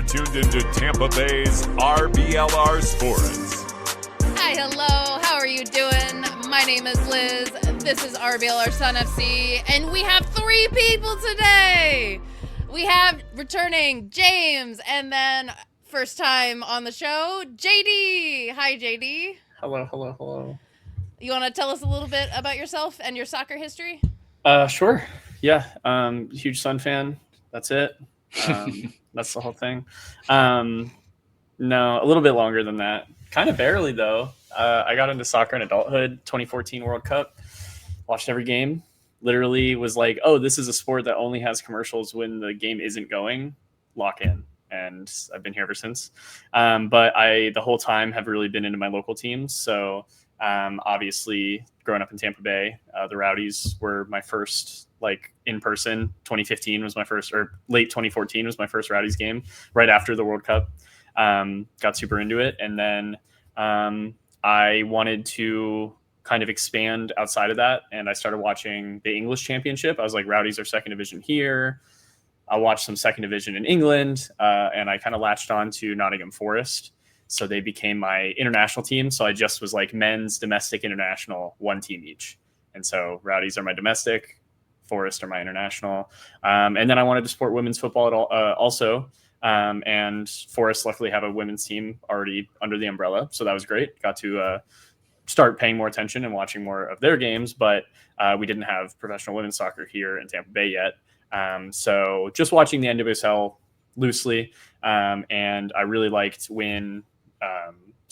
tuned into Tampa Bay's RBLR Sports. Hi, hello. How are you doing? My name is Liz. This is RBLR Sun FC, and we have 3 people today. We have returning James, and then first time on the show, JD. Hi, JD. Hello. You want to tell us a little bit about yourself and your soccer history? Sure. Yeah. Huge Sun fan. That's it. That's the whole thing. No, a little bit longer than that. Kind of barely, though. I got into soccer in adulthood, 2014 World Cup. Watched every game. Literally was like, oh, this is a sport that only has commercials when the game isn't going. Lock in. And I've been here ever since. But I, the whole time, have really been into my local teams. So obviously, growing up in Tampa Bay, the Rowdies were my first, like, in-person. 2015 was my first, or late 2014 was my first Rowdies game, right after the World Cup. Got super into it. And then I wanted to kind of expand outside of that. And I started watching the English Championship. I was like, Rowdies are second division here. I'll watch some second division in England. And I kind of latched on to Nottingham Forest. So they became my international team. So I just was like men's, domestic, international, one team each. And so Rowdies are my domestic, Forest are my international. And then I wanted to support women's football at all, also. And Forest luckily have a women's team already under the umbrella. So that was great. Got to start paying more attention and watching more of their games. But we didn't have professional women's soccer here in Tampa Bay yet. So just watching the NWSL loosely. And I really liked when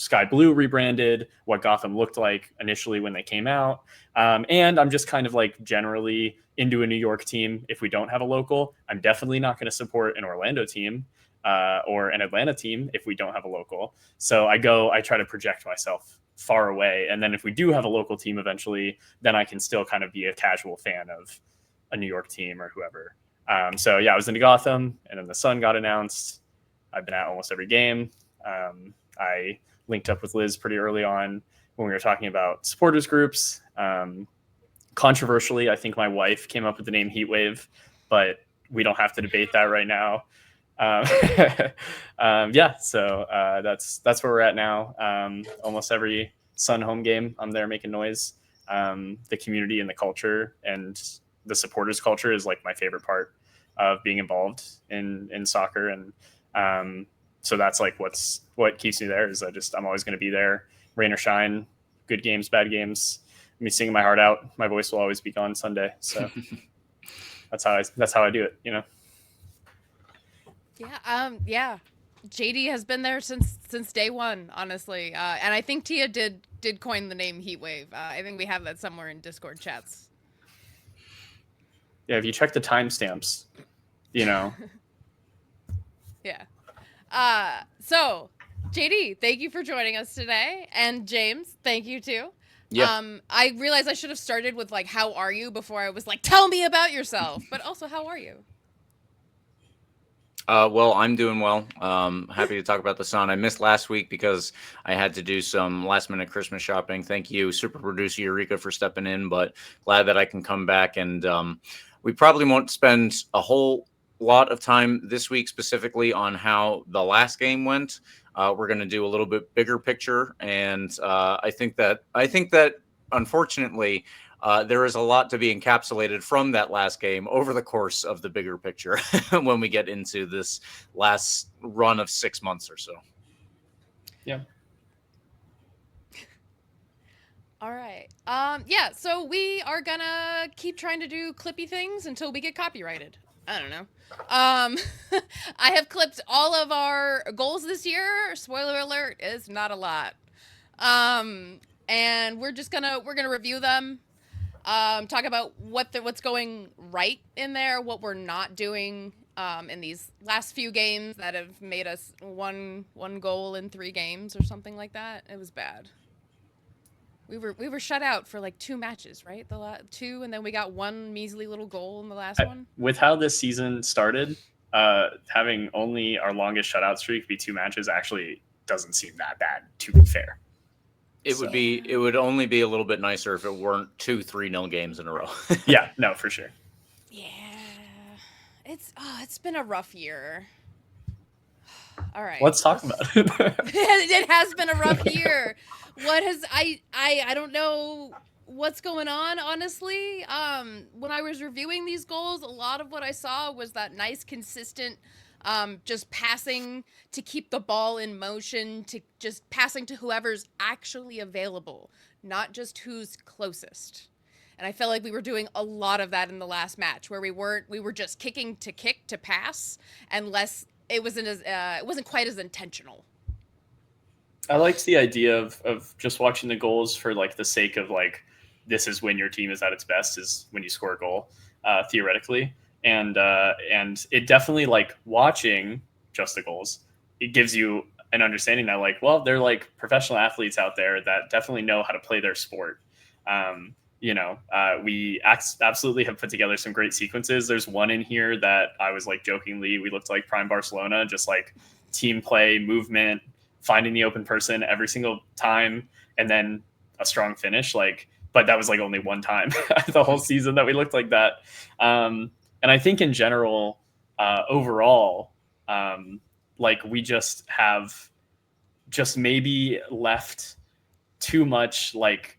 Sky Blue rebranded, what Gotham looked like initially when they came out. And I'm just kind of like generally into a New York team. If we don't have a local, I'm definitely not going to support an Orlando team or an Atlanta team if we don't have a local. So I try to project myself far away. And then if we do have a local team eventually, then I can still kind of be a casual fan of a New York team or whoever. So yeah, I was into Gotham, and then the Sun got announced. I've been at almost every game. I linked up with Liz pretty early on when we were talking about supporters groups. Controversially, I think my wife came up with the name Heatwave, but we don't have to debate that right now. Yeah, so that's where we're at now. Almost every Sun home game, I'm there making noise. The community and the culture and the supporters culture is like my favorite part of being involved in soccer. And so that's like what keeps me there is I'm always going to be there, rain or shine, good games, bad games, me singing my heart out. My voice will always be gone Sunday. So that's how I do it, you know? Yeah. JD has been there since day one, honestly. And I think Tia did coin the name Heatwave. I think we have that somewhere in Discord chats. Yeah, if you check the timestamps, you know. Yeah. So, JD, thank you for joining us today. And James, thank you too. Yeah. I realized I should have started with like, how are you before I was like, tell me about yourself. But also, how are you? Well, I'm doing well. Happy to talk about the Sun. I missed last week because I had to do some last minute Christmas shopping. Thank you, super producer Eureka, for stepping in, but glad that I can come back. And we probably won't spend a whole lot of time this week specifically on how the last game went. We're going to do a little bit bigger picture. And I think that unfortunately, there is a lot to be encapsulated from that last game over the course of the bigger picture when we get into this last run of 6 months or so. Yeah. All right. Yeah, so we are gonna keep trying to do clippy things until we get copyrighted. I don't know. I have clipped all of our goals this year. Spoiler alert, is not a lot. And we're gonna review them. Talk about what's going right in there, what we're not doing in these last few games that have made us one goal in 3 games or something like that. It was bad. We were shut out for like 2 matches, right? The 2, and then we got 1 measly little goal in the last one. With how this season started, having only our longest shutout streak be 2 matches actually doesn't seem that bad, to be fair. It would only be a little bit nicer if it weren't 2 3-0 games in a row. Yeah, no, for sure. Yeah. It's been a rough year. All right. Let's talk about it. It has been a rough year. What has I don't know what's going on, honestly. When I was reviewing these goals, a lot of what I saw was that nice consistent just passing to keep the ball in motion, to just passing to whoever's actually available, not just who's closest. And I felt like we were doing a lot of that in the last match, where we were just kicking to kick to pass, and less it wasn't quite as intentional. I liked the idea of just watching the goals for like the sake of like, this is when your team is at its best, is when you score a goal, theoretically. And it definitely, like, watching just the goals, it gives you an understanding that, like, well, they're like professional athletes out there that definitely know how to play their sport. We absolutely have put together some great sequences. There's one in here that I was like jokingly, we looked like prime Barcelona, just like team play, movement, finding the open person every single time, and then a strong finish. Like, but that was like only one time the whole season that we looked like that. And I think in general, overall, like we just have just maybe left too much, like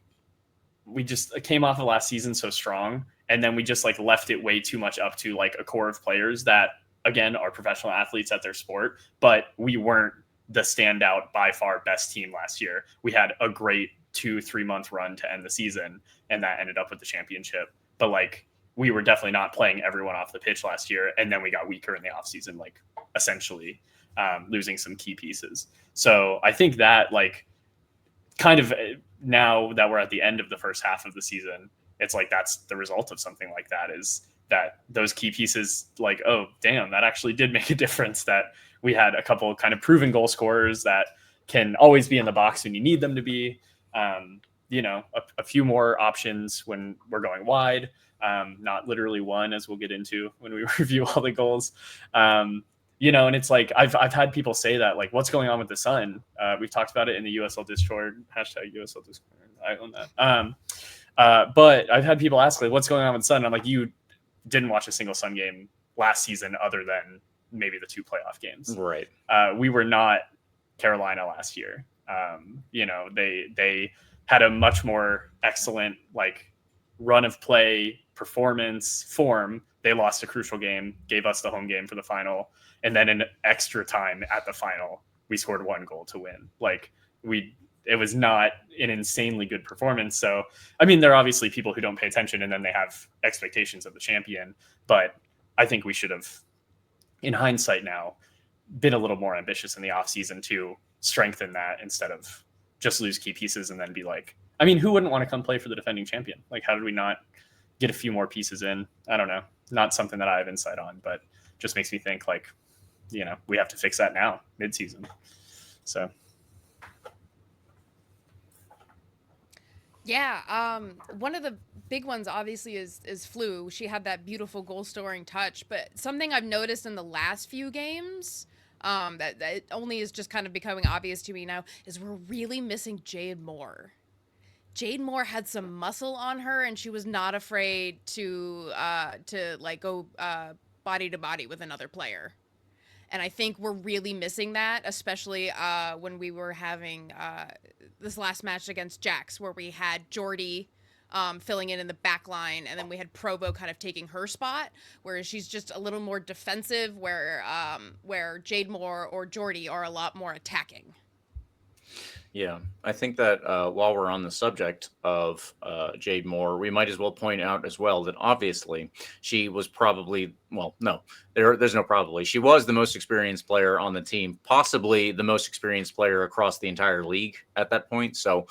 we just came off of last season so strong, and then we just like left it way too much up to like a core of players that, again, are professional athletes at their sport, but we weren't the standout by far best team last year. We had a great 2-3 month run to end the season, and that ended up with the championship. But like, we were definitely not playing everyone off the pitch last year, and then we got weaker in the offseason, like essentially losing some key pieces. So I think that, like, kind of now that we're at the end of the first half of the season, it's like that's the result of something like that, is that those key pieces, like, oh damn, that actually did make a difference, that we had a couple kind of proven goal scorers that can always be in the box when you need them to be, a few more options when we're going wide, not literally one, as we'll get into when we review all the goals. And it's like, I've had people say that, like, what's going on with the Sun? We've talked about it in the USL Discord, hashtag USL Discord. I own that. But I've had people ask, like, what's going on with the Sun? I'm like, you didn't watch a single Sun game last season other than maybe the 2 playoff games. Right. We were not Carolina last year. They had a much more excellent, like, run of play, performance, form. They lost a crucial game, gave us the home game for the final, and then in extra time at the final, we scored 1 goal to win. Like, it was not an insanely good performance. So, I mean, there are obviously people who don't pay attention, and then they have expectations of the champion. But I think we should have, in hindsight now, been a little more ambitious in the offseason to strengthen that, instead of just lose key pieces and then be like, I mean, who wouldn't want to come play for the defending champion? Like, how did we not get a few more pieces in? I don't know. Not something that I have insight on, but just makes me think, like, we have to fix that now, mid-season. So. Yeah, one of the big ones obviously is Flu. She had that beautiful goal-scoring touch, but something I've noticed in the last few games, that only is just kind of becoming obvious to me now, is we're really missing Jade Moore. Jade Moore had some muscle on her, and she was not afraid to like go body to body with another player. And I think we're really missing that, especially when we were having this last match against Jax, where we had Jordy filling in the back line, and then we had Provo kind of taking her spot, whereas she's just a little more defensive, where Jade Moore or Jordy are a lot more attacking. Yeah, I think that while we're on the subject of Jade Moore, we might as well point out as well that obviously she was probably, well, no, there's no probably. She was the most experienced player on the team, possibly the most experienced player across the entire league at that point. So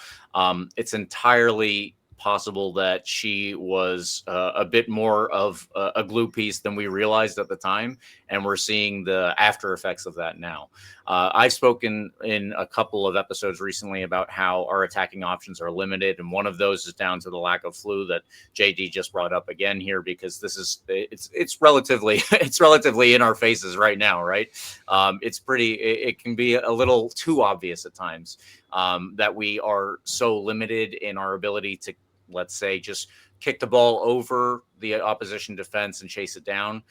it's entirely possible that she was a bit more of a glue piece than we realized at the time, and we're seeing the after effects of that now. I've spoken in a couple of episodes recently about how our attacking options are limited, and one of those is down to the lack of Flu that JD just brought up again here, because it's relatively in our faces right now, right? It can be a little too obvious at times that we are so limited in our ability to, let's say, just kick the ball over the opposition defense and chase it down.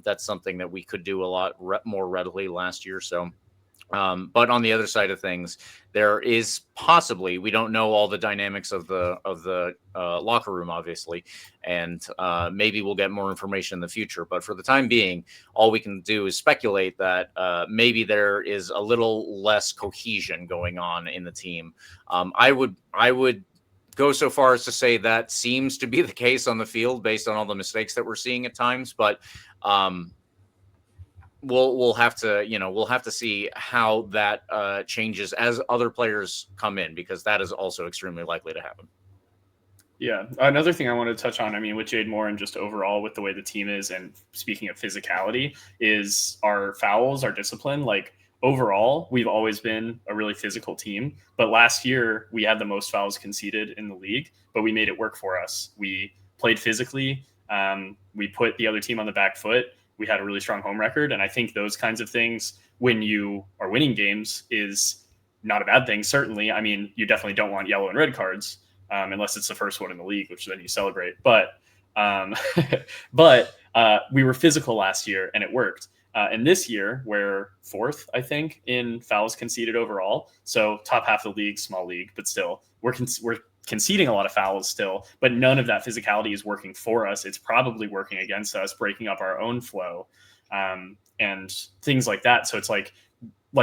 That's something that we could do a lot more readily last year. So But on the other side of things, there is possibly, we don't know all the dynamics of the locker room, obviously, and maybe we'll get more information in the future. But for the time being, all we can do is speculate that maybe there is a little less cohesion going on in the team. I would go so far as to say that seems to be the case on the field based on all the mistakes that we're seeing at times, but we'll have to see how that changes as other players come in, because that is also extremely likely to happen. Yeah. Another thing I wanted to touch on, I mean, with Jade Moore and just overall with the way the team is, and speaking of physicality, is our fouls, our discipline. Like, overall, we've always been a really physical team. But last year, we had the most fouls conceded in the league, but we made it work for us. We played physically. We put the other team on the back foot. We had a really strong home record. And I think those kinds of things, when you are winning games, is not a bad thing, certainly. I mean, you definitely don't want yellow and red cards. Unless it's the first one in the league, which then you celebrate. But we were physical last year, and it worked. And this year, we're fourth, I think, in fouls conceded overall. So top half of the league, small league, but still, we're conceding a lot of fouls still. But none of that physicality is working for us. It's probably working against us, breaking up our own flow, and things like that. So it's like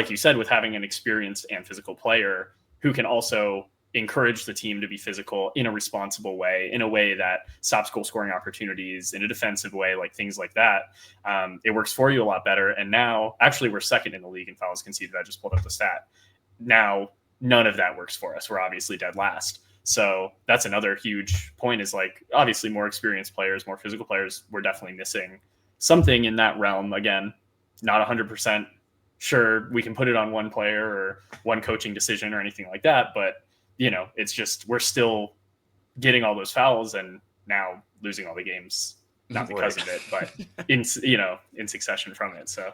you said, with having an experienced and physical player who can also encourage the team to be physical in a responsible way, in a way that stops goal scoring opportunities, in a defensive way, like things like that. It works for you a lot better. And now, actually, we're second in the league in fouls conceded. I just pulled up the stat. Now, none of that works for us. We're obviously dead last. So that's another huge point, is like, obviously more experienced players, more physical players. We're definitely missing something in that realm. Again, not 100% sure we can put it on one player or one coaching decision or anything like that. But it's just, we're still getting all those fouls and now losing all the games, not because of it, but in succession from it. So.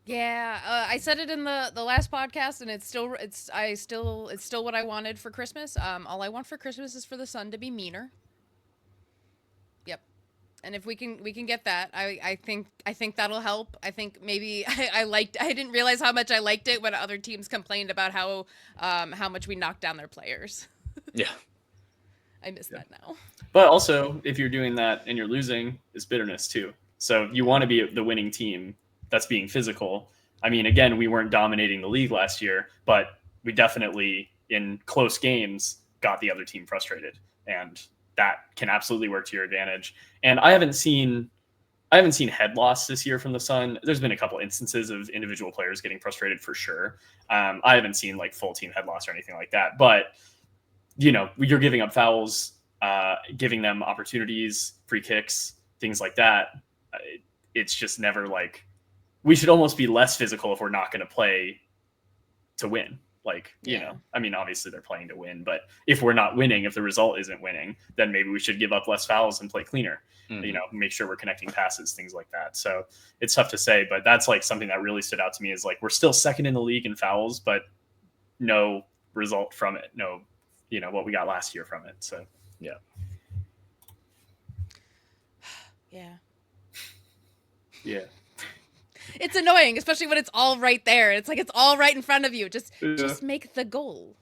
Yeah, I said it in the last podcast, and it's still what I wanted for Christmas. All I want for Christmas is for the Sun to be meaner. Yep. And if we can get that, I think that'll help. I think maybe I didn't realize how much I liked it when other teams complained about how much we knocked down their players. Yeah. I miss that now. But also, if you're doing that and you're losing, is bitterness too. So you want to be the winning team that's being physical. I mean, again, we weren't dominating the league last year, but we definitely, in close games, got the other team frustrated, and that can absolutely work to your advantage. And I haven't seen head loss this year from the Sun. There's been a couple instances of individual players getting frustrated for sure. I haven't seen like full team head loss or anything like that. But you're giving up fouls, giving them opportunities, free kicks, things like that. It's just never like, we should almost be less physical if we're not going to play to win. Like, I mean, obviously they're playing to win, but if we're not winning, if the result isn't winning, then maybe we should give up less fouls and play cleaner, make sure we're connecting passes, things like that. So it's tough to say, but that's like something that really stood out to me, is like, we're still second in the league in fouls, but no result from it. No, what we got last year from it. So, yeah. Yeah. Yeah. It's annoying, especially when it's all right there. It's like, it's all right in front of you. Just make the goal.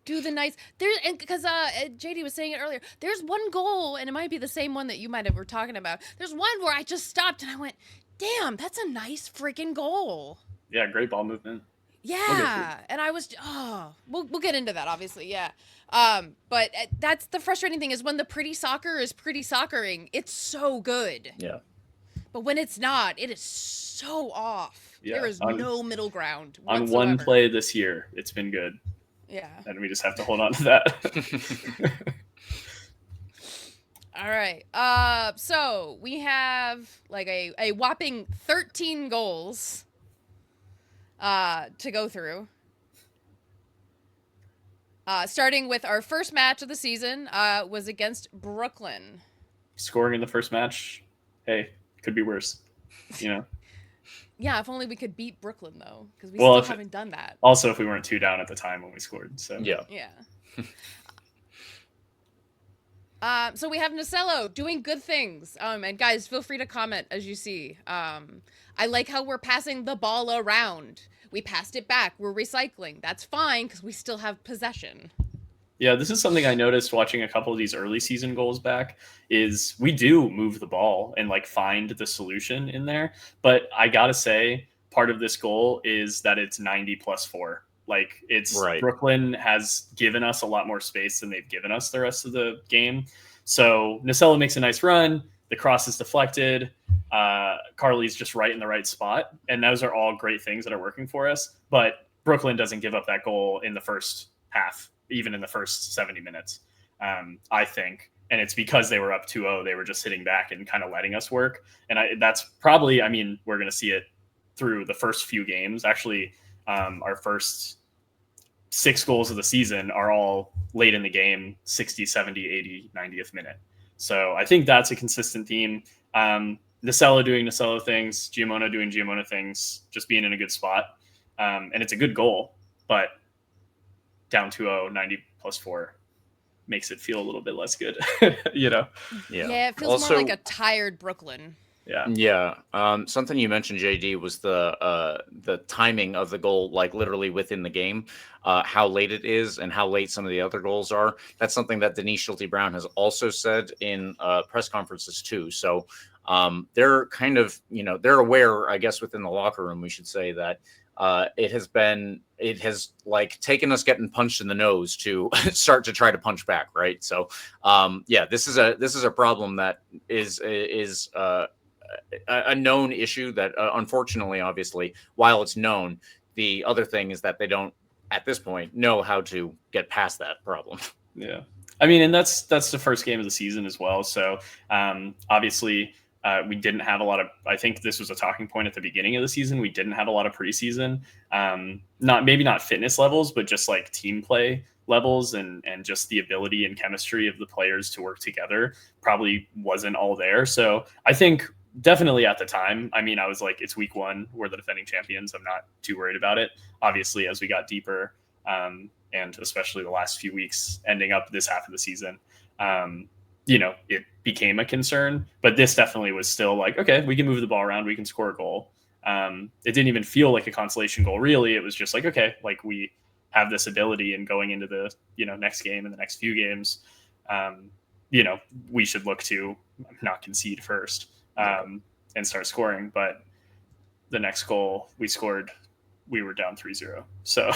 Do the nice because JD was saying it earlier. There's one goal, and it might be the same one that you might have were talking about. There's one where I just stopped and I went, "Damn, that's a nice freaking goal." Yeah, great ball movement. Yeah, and I was we'll get into that, obviously. Yeah, but that's the frustrating thing, is when the pretty soccer is pretty soccering, it's so good. Yeah. But when it's not, it is so off. Yeah, there is no middle ground whatsoever. On one play this year, it's been good. Yeah. And we just have to hold on to that. All right. So we have like a whopping 13 goals to go through. Starting with our first match of the season was against Brooklyn. Scoring in the first match, hey, could be worse, Yeah, if only we could beat Brooklyn, though, because we still haven't done that. Also, if we weren't 2 down at the time when we scored. So yeah. So we have Nacello doing good things. And guys, feel free to comment as you see. I like how we're passing the ball around. We passed it back. We're recycling. That's fine because we still have possession. Yeah, this is something I noticed watching a couple of these early season goals back is we do move the ball and like find the solution in there. But I gotta say, part of this goal is that it's 90+4. Like it's Right. Brooklyn has given us a lot more space than they've given us the rest of the game. So Nacella makes a nice run. The cross is deflected. Carly's just right in the right spot. And those are all great things that are working for us. But Brooklyn doesn't give up that goal in the first half, even in the first 70 minutes, I think. And it's because they were up 2-0. They were just sitting back and kind of letting us work. And that's probably, I mean, we're going to see it through the first few games. Actually, our first 6 goals of the season are all late in the game, 60, 70, 80, 90th minute. So I think that's a consistent theme. Nacella doing Nacella things, Giamona doing Giamona things, just being in a good spot. And it's a good goal, but down 2-0, 90+4 makes it feel a little bit less good, you know? Yeah, it feels more like a tired Brooklyn. Yeah. Something you mentioned, JD, was the timing of the goal, like literally within the game, how late it is and how late some of the other goals are. That's something that Denise Schulte-Brown has also said in press conferences too. So they're kind of, they're aware, I guess, within the locker room, we should say that it has like taken us getting punched in the nose to start to try to punch back. Right. So this is a problem that is a known issue that unfortunately, obviously, while it's known, the other thing is that they don't at this point know how to get past that problem. Yeah. I mean, and that's the first game of the season as well. So obviously we didn't have a lot of, I think this was a talking point at the beginning of the season. We didn't have a lot of preseason, not fitness levels, but just like team play levels and just the ability and chemistry of the players to work together probably wasn't all there. So I think definitely at the time, I mean, I was like, it's week 1. We're the defending champions. I'm not too worried about it. Obviously, as we got deeper, and especially the last few weeks ending up this half of the season, it became a concern. But this definitely was still like, okay, we can move the ball around. We can score a goal. It didn't even feel like a consolation goal, really. It was just like, okay, like we have this ability, and going into the next game and the next few games, we should look to not concede first. And start scoring. But the next goal we scored, we were down 3-0. So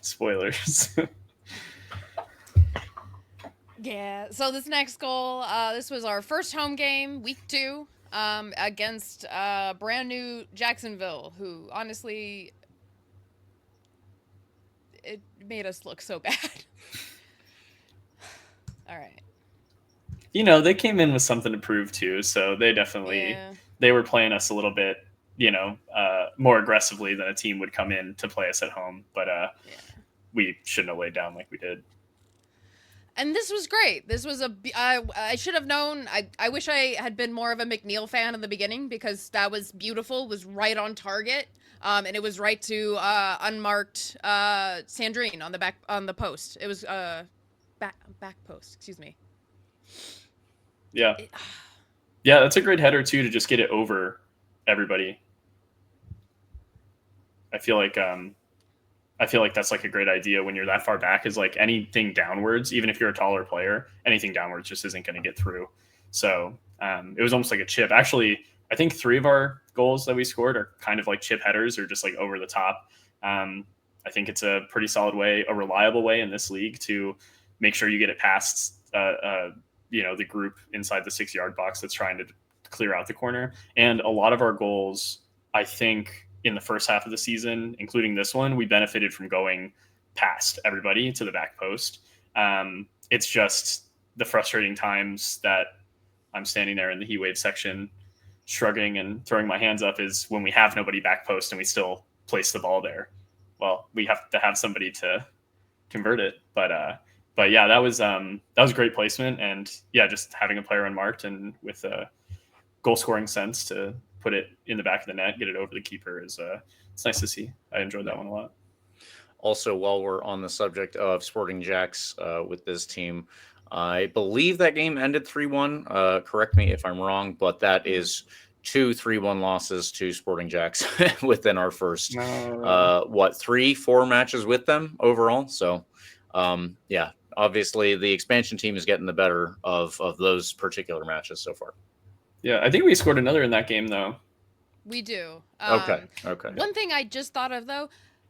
spoilers. Yeah. So this next goal, this was our first home game, week 2, against brand new Jacksonville, who honestly, it made us look so bad. All right. They came in with something to prove too. So they definitely, they were playing us a little bit, more aggressively than a team would come in to play us at home. But we shouldn't have laid down like we did. And this was great. This was I should have known. I wish I had been more of a McNeil fan in the beginning, because that was beautiful, was right on target. And it was right to unmarked Sandrine on the post. It was back post, excuse me. Yeah. Yeah, that's a great header too, to just get it over everybody. I feel like that's like a great idea when you're that far back, is like anything downwards, even if you're a taller player, anything downwards just isn't going to get through. So it was almost like a chip. Actually, I think 3 of our goals that we scored are kind of like chip headers, or just like over the top. I think it's a pretty solid way, a reliable way in this league to make sure you get it past the group inside the 6-yard box that's trying to clear out the corner. And a lot of our goals, I think, in the first half of the season, including this one, we benefited from going past everybody to the back post. It's just the frustrating times that I'm standing there in the heat wave section shrugging and throwing my hands up is when we have nobody back post and we still place the ball there. Well, we have to have somebody to convert it. But yeah, that was great placement, and yeah, just having a player unmarked and with a goal scoring sense to put it in the back of the net, get it over the keeper is it's nice to see. I enjoyed that one a lot. Also, while we're on the subject of Sporting Jacks with this team, I believe that game ended 3-1. Correct me if I'm wrong, but that is 2 3-1 losses to Sporting Jacks within our first, 3-4 matches with them overall. So, yeah, obviously the expansion team is getting the better of those particular matches so far. Yeah, I think we scored another in that game, though. We do. Okay. One thing I just thought of, though,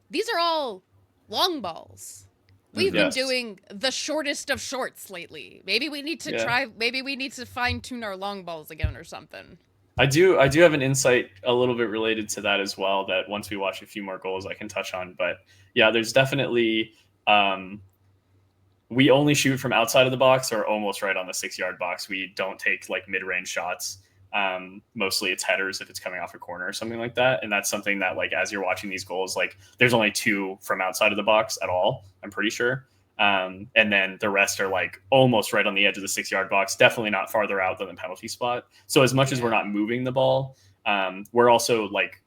these are all long balls. We've been doing the shortest of shorts lately. Maybe we need to maybe we need to fine tune our long balls again or something. I do have an insight a little bit related to that as well, that once we watch a few more goals I can touch on. But yeah, there's definitely we only shoot from outside of the box or almost right on the 6-yard box. We don't take like mid-range shots. Mostly it's headers if it's coming off a corner or something like that. And that's something that, like, as you're watching these goals, like there's only 2 from outside of the box at all, I'm pretty sure. And then the rest are like almost right on the edge of the 6-yard box, definitely not farther out than the penalty spot. So as much as we're not moving the ball, we're also like,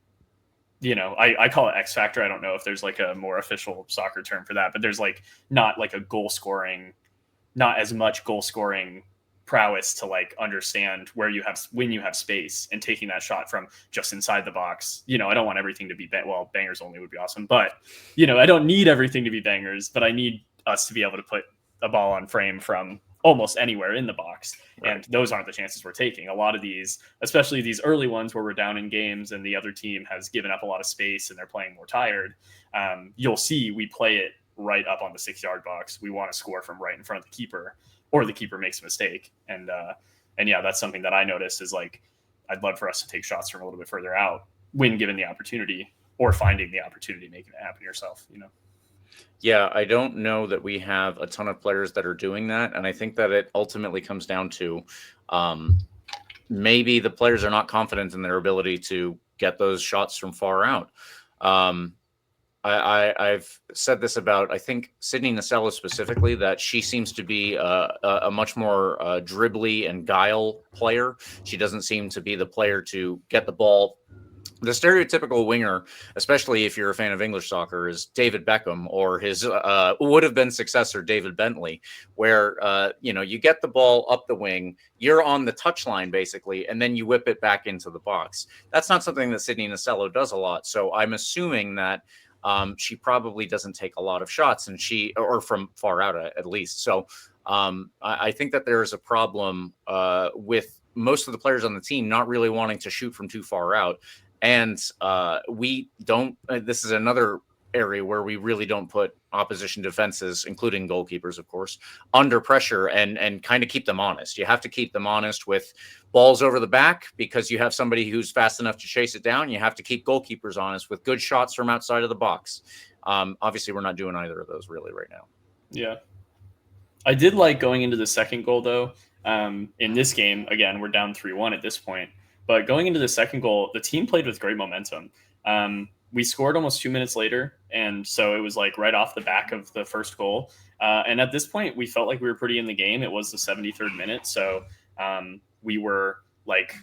I call it X factor. I don't know if there's like a more official soccer term for that, but there's like not like a not as much goal scoring prowess to like understand when you have space and taking that shot from just inside the box. I don't want everything to be bangers only would be awesome, but I don't need everything to be bangers, but I need us to be able to put a ball on frame from almost anywhere in the box. Right. And those aren't the chances we're taking. A lot of these, especially these early ones where we're down in games and the other team has given up a lot of space and they're playing more tired, you'll see we play it right up on the 6-yard box. We want to score from right in front of the keeper, or the keeper makes a mistake. And yeah, that's something that I noticed is like, I'd love for us to take shots from a little bit further out when given the opportunity, or finding the opportunity, making it happen yourself, Yeah, I don't know that we have a ton of players that are doing that. And I think that it ultimately comes down to maybe the players are not confident in their ability to get those shots from far out. I've said this about, I think, Sydney Nasello specifically, that she seems to be a much more dribbly and guile player. She doesn't seem to be the player to get the ball. The stereotypical winger, especially if you're a fan of English soccer, is David Beckham or his would have been successor, David Bentley, where, you get the ball up the wing, you're on the touchline basically, and then you whip it back into the box. That's not something that Sydney Nasello does a lot. So I'm assuming that she probably doesn't take a lot of shots, or from far out at least. So I think that there is a problem with most of the players on the team not really wanting to shoot from too far out. And we don't, this is another area where we really don't put opposition defenses, including goalkeepers, of course, under pressure and kind of keep them honest. You have to keep them honest with balls over the back because you have somebody who's fast enough to chase it down. You have to keep goalkeepers honest with good shots from outside of the box. Obviously, we're not doing either of those really right now. Yeah. I did like going into the second goal, though. In this game, again, we're down 3-1 at this point. But going into the second goal, the team played with great momentum. We scored almost 2 minutes later, and so it was like right off the back of the first goal. And at this point, we felt like we were pretty in the game. It was the 73rd minute, so we were like,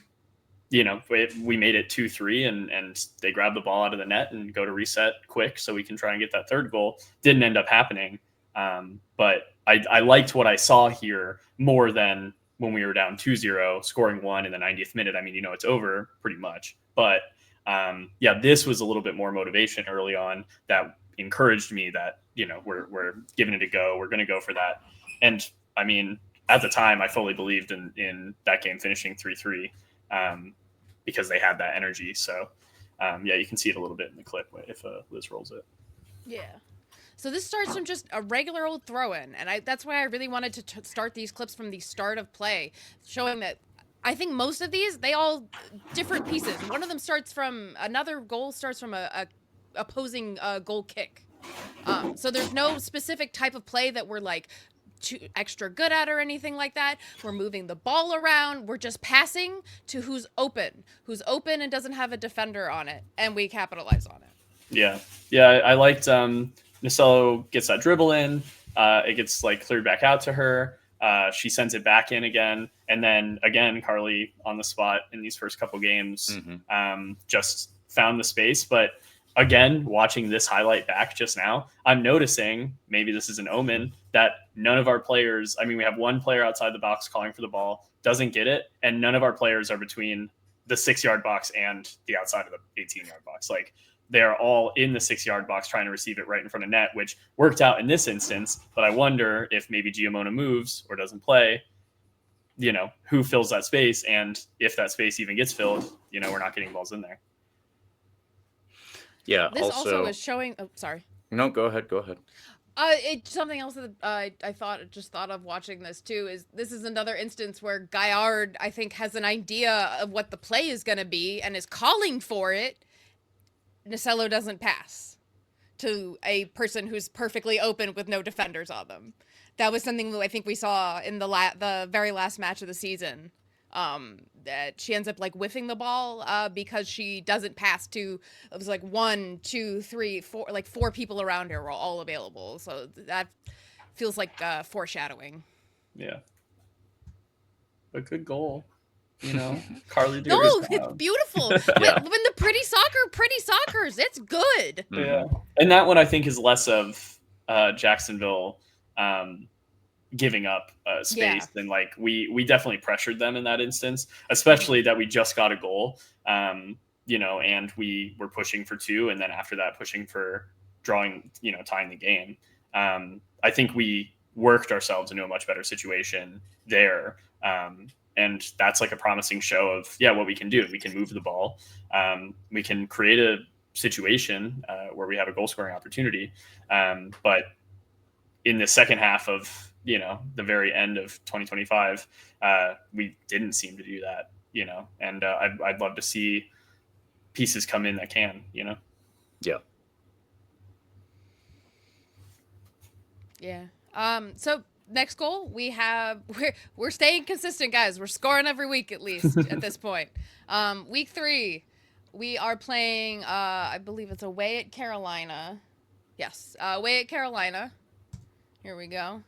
we made it 2-3, and they grabbed the ball out of the net and go to reset quick so we can try and get that third goal. Didn't end up happening, but I liked what I saw here more than when we were down 2-0, scoring 1 in the 90th minute. I mean, it's over pretty much. But yeah, this was a little bit more motivation early on that encouraged me that, we're giving it a go. We're going to go for that. And I mean, at the time, I fully believed in that game finishing 3-3 because they had that energy. So yeah, you can see it a little bit in the clip if Liz rolls it. Yeah. So this starts from just a regular old throw-in, and that's why I really wanted to start these clips from the start of play, showing that I think most of these, they all different pieces. One of them another goal starts from a opposing goal kick. So there's no specific type of play that we're like too extra good at or anything like that. We're moving the ball around. We're just passing to who's open and doesn't have a defender on it, and we capitalize on it. Yeah. I liked Nasello gets that dribble in. It gets like cleared back out to her. She sends it back in again. And then again, Carly on the spot in these first couple games, just found the space. But again, watching this highlight back just now, I'm noticing, maybe this is an omen, that none of our players, I mean, we have one player outside the box calling for the ball, doesn't get it, and none of our players are between the 6-yard box and the outside of the 18-yard box. Like, they're all in the 6-yard box trying to receive it right in front of net, which worked out in this instance. But I wonder if maybe Giamona moves or doesn't play, who fills that space? And if that space even gets filled, we're not getting balls in there. Yeah. This also is showing. Oh, sorry. No, go ahead. It's something else that I thought of watching this too. This is another instance where Gaillard, I think, has an idea of what the play is going to be and is calling for it. Nasello doesn't pass to a person who's perfectly open with no defenders on them. That was something that I think we saw in the very last match of the season. That she ends up like whiffing the ball because she doesn't pass to, it was like 1, 2, 3, 4, like 4 people around her were all available. So that feels like foreshadowing. Yeah. A good goal. Carly did. No, it's beautiful. Yeah. When the pretty soccer's, it's good. Yeah. And that one I think is less of Jacksonville giving up space than like we definitely pressured them in that instance, especially that we just got a goal, and we were pushing for 2, and then after that pushing for tying the game. I think we worked ourselves into a much better situation there. And that's like a promising show of, what we can do. We can move the ball. We can create a situation where we have a goal scoring opportunity. But in the second half of, the very end of 2025, we didn't seem to do that, and I'd love to see pieces come in that can, Yeah. Yeah. So next goal we're staying consistent, guys. We're scoring every week at least at this point. Week 3, we are playing I believe it's away at Carolina. Yes, away at Carolina. Here we go.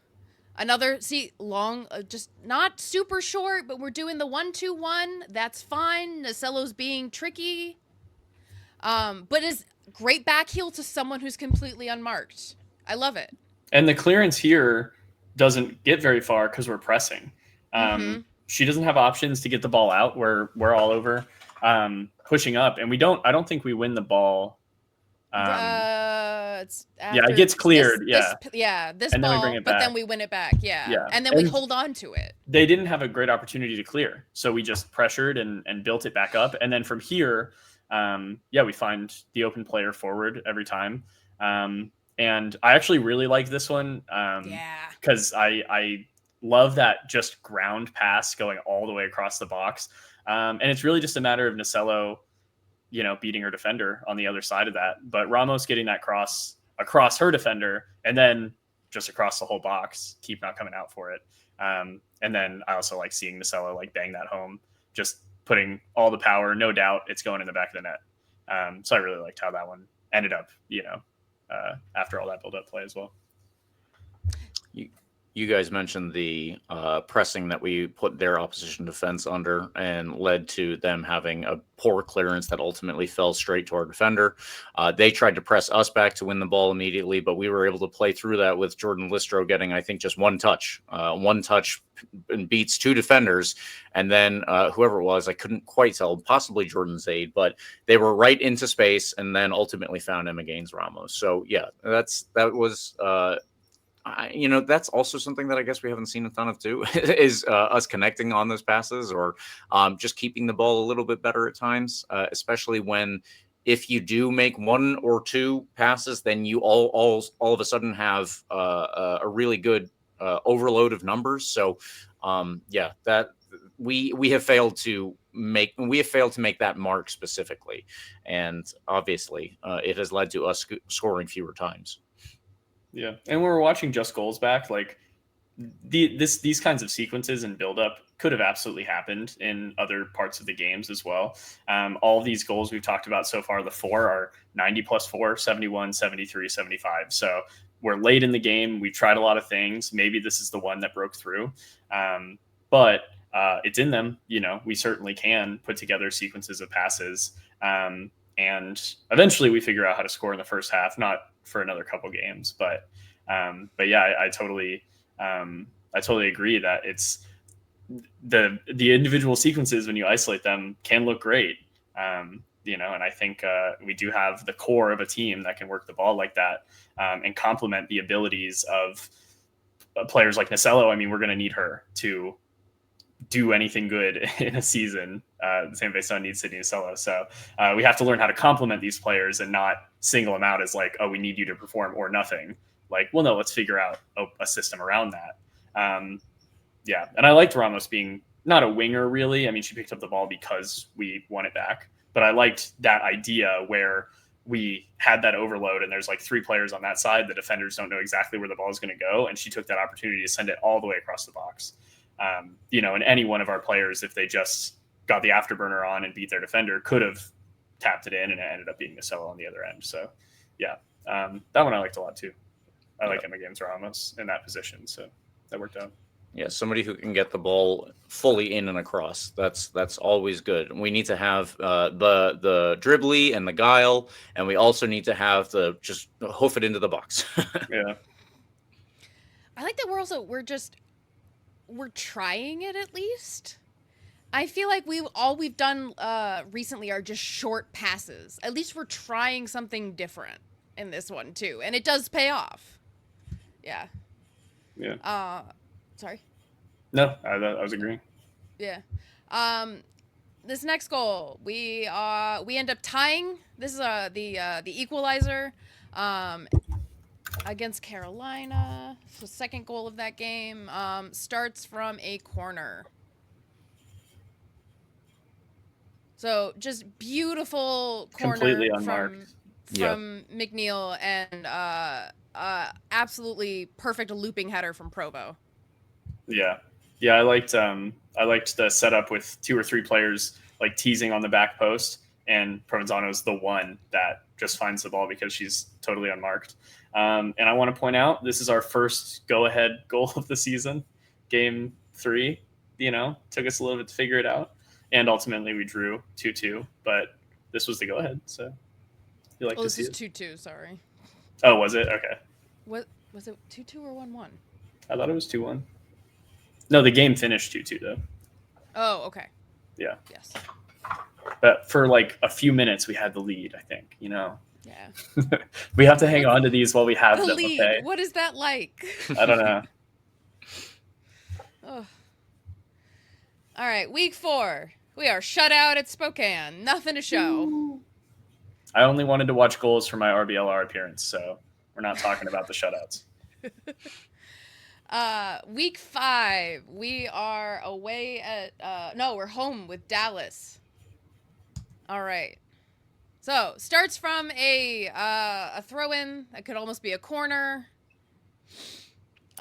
Another long, just not super short, but we're doing the 1-2-1. That's fine. Nasello's being tricky. But is great back heel to someone who's completely unmarked. I love it. And the clearance here doesn't get very far because we're pressing. She doesn't have options to get the ball out. We're all over pushing up, and I don't think we win the ball. It gets cleared. This and ball, then we bring it back. But then we win it back. And then we hold on to it. They didn't have a great opportunity to clear, so we just pressured and built it back up. And then from here, we find the open player forward every time. And I actually really like this one because I love that just ground pass going all the way across the box. And it's really just a matter of Nasello, beating her defender on the other side of that. But Ramos getting that cross across her defender and then just across the whole box, keep not coming out for it. And then I also like seeing Nasello like bang that home, just putting all the power, no doubt it's going in the back of the net. So I really liked how that one ended up, after all that build-up play as well. You guys mentioned the pressing that we put their opposition defense under and led to them having a poor clearance that ultimately fell straight to our defender. They tried to press us back to win the ball immediately, but we were able to play through that with Jordan Listro getting, I think, just one touch and beats 2 defenders. And then whoever it was, I couldn't quite tell, possibly Jordan Zaid, but they were right into space and then ultimately found Emma Gaines Ramos. So that was that's also something that I guess we haven't seen a ton of too, is us connecting on those passes or just keeping the ball a little bit better at times, especially when if you do make 1 or 2 passes, then you all of a sudden have a really good overload of numbers. So that we have failed to make that mark specifically, and obviously it has led to us scoring fewer times. Yeah, and when we're watching Just Goals back, like these kinds of sequences and buildup could have absolutely happened in other parts of the games as well. All of these goals we've talked about so far, the 4 are 90 plus 4, 71, 73, 75. So we're late in the game. We've tried a lot of things. Maybe this is the one that broke through, but it's in them. We certainly can put together sequences of passes. And eventually we figure out how to score in the first half, not for another couple games, but yeah, I totally agree that it's the individual sequences when you isolate them can look great. And I think we do have the core of a team that can work the ball like that and complement the abilities of players like Nasello. I mean, we're going to need her to do anything good in a season. The San Jose Sun needs Sydney Nasello. So we have to learn how to complement these players and not single them out as like, oh, we need you to perform or nothing. Like, well, no, let's figure out a system around that. Yeah. And I liked Ramos being not a winger, really. I mean, she picked up the ball because we won it back. But I liked that idea where we had that overload and there's like 3 players on that side. The defenders don't know exactly where the ball is going to go. And she took that opportunity to send it all the way across the box. And any one of our players, if they just got the afterburner on and beat their defender, could have tapped it in, and it ended up being Nasello on the other end. So, yeah, that one I liked a lot too. I like Emma Games Ramos in that position, so that worked out. Yeah, somebody who can get the ball fully in and across. That's always good. We need to have the dribbly and the guile, and we also need to have the just hoof it into the box. Yeah, I like that we're trying it at least. I feel like we've done recently are just short passes. At least we're trying something different in this one too, and it does pay off. Yeah. Yeah. Sorry. No, I was agreeing. Yeah. This next goal, we end up tying. This is the equalizer against Carolina. So second goal of that game starts from a corner. So just beautiful corner Completely unmarked. from McNeil and absolutely perfect looping header from Provo. Yeah. I liked the setup with 2 or 3 players like teasing on the back post, and Provenzano's the one that just finds the ball because she's totally unmarked. And I want to point out, this is our first go-ahead goal of the season, game 3. Took us a little bit to figure it out, and ultimately we drew 2-2. But this was the go-ahead, so you like to see it. This is 2-2. Sorry. Oh, was it? Okay. What was it? 2-2 or 1-1? I thought it was 2-1. No, the game finished 2-2 though. Oh, okay. Yeah. Yes. But for like a few minutes, we had the lead, I think, Yeah. We have to hang on to these while we have The them, lead. okay? What is that like? I don't know. Oh. All right, week 4. We are shut out at Spokane. Nothing to show. I only wanted to watch goals for my RBLR appearance, so we're not talking about the shutouts. Week 5, we are away at we're home with Dallas. All right. So starts from a throw in that could almost be a corner.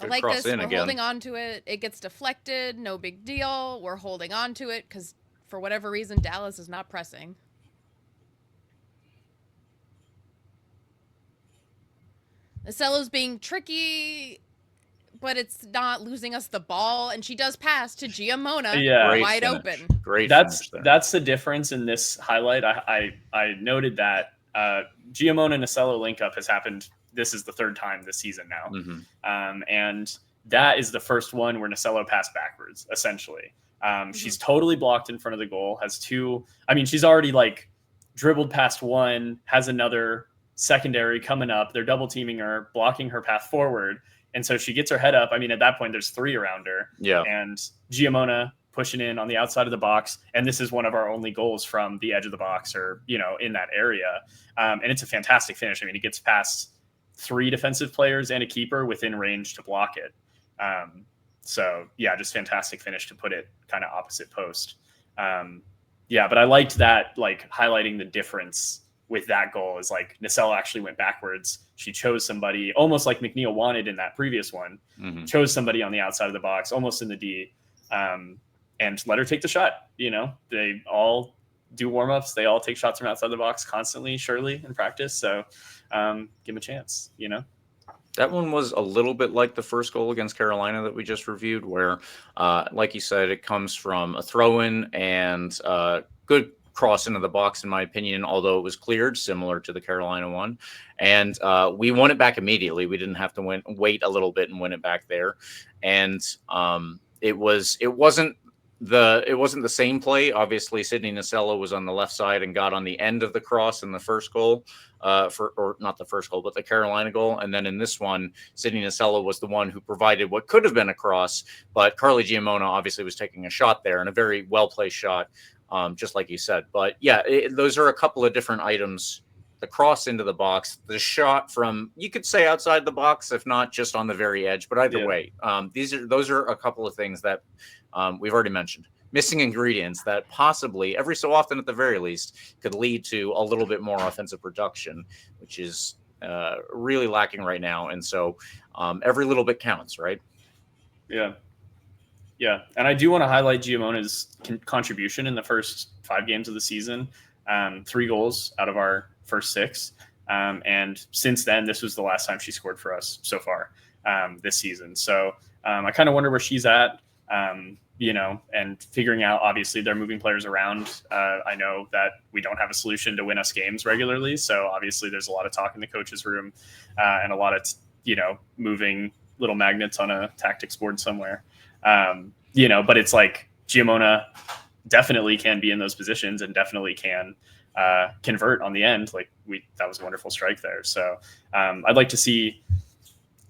I like this. We're holding on to it. It gets deflected. No big deal. We're holding on to it because for whatever reason Dallas is not pressing. Nasello's being tricky, but it's not losing us the ball, and she does pass to Giamona, wide open. Great. That's the difference in this highlight. I noted that Giamona Nasello link up has happened. This is the 3rd time this season now, and that is the first one where Nasello passed backwards. Essentially, she's totally blocked in front of the goal. Has 2. I mean, she's already like dribbled past one. Has another secondary coming up. They're double teaming her, blocking her path forward. And so she gets her head up. I mean, at that point, there's 3 around her. Yeah. And Giamona pushing in on the outside of the box. And this is one of our only goals from the edge of the box or, in that area. And it's a fantastic finish. I mean, it gets past 3 defensive players and a keeper within range to block it. So, yeah, just fantastic finish to put it kind of opposite post. But I liked that, like, highlighting the difference with that goal is like Nasello actually went backwards. She chose somebody almost like McNeil wanted in that previous one, chose somebody on the outside of the box, almost in the D, and let her take the shot. They all do warm-ups. They all take shots from outside the box constantly, surely in practice. So give them a chance, That one was a little bit like the first goal against Carolina that we just reviewed, where, like you said, it comes from a throw-in and good cross into the box, in my opinion, although it was cleared, similar to the Carolina one. And we won it back immediately. We didn't have to wait a little bit and win it back there. And it wasn't the same play. Obviously, Sydney Nasello was on the left side and got on the end of the cross in the first goal, or not the first goal, but the Carolina goal. And then in this one, Sydney Nasello was the one who provided what could have been a cross, but Carly Giamona obviously was taking a shot there, and a very well-placed shot, just like you said. But yeah, those are a couple of different items. The cross into the box, the shot from, you could say outside the box, if not just on the very edge, but either way, those are a couple of things that we've already mentioned. Missing ingredients that possibly, every so often at the very least, could lead to a little bit more offensive production, which is really lacking right now. And so every little bit counts, right? Yeah. Yeah. And I do want to highlight Giamona's contribution in the first 5 games of the season. 3 goals out of our first 6. And since then, this was the last time she scored for us so far this season. So I kind of wonder where she's at. And figuring out, obviously they're moving players around. I know that we don't have a solution to win us games regularly. So obviously there's a lot of talk in the coach's room and a lot of, moving little magnets on a tactics board somewhere. But it's like Giamona definitely can be in those positions and definitely can convert on the end. That was a wonderful strike there. So I'd like to see,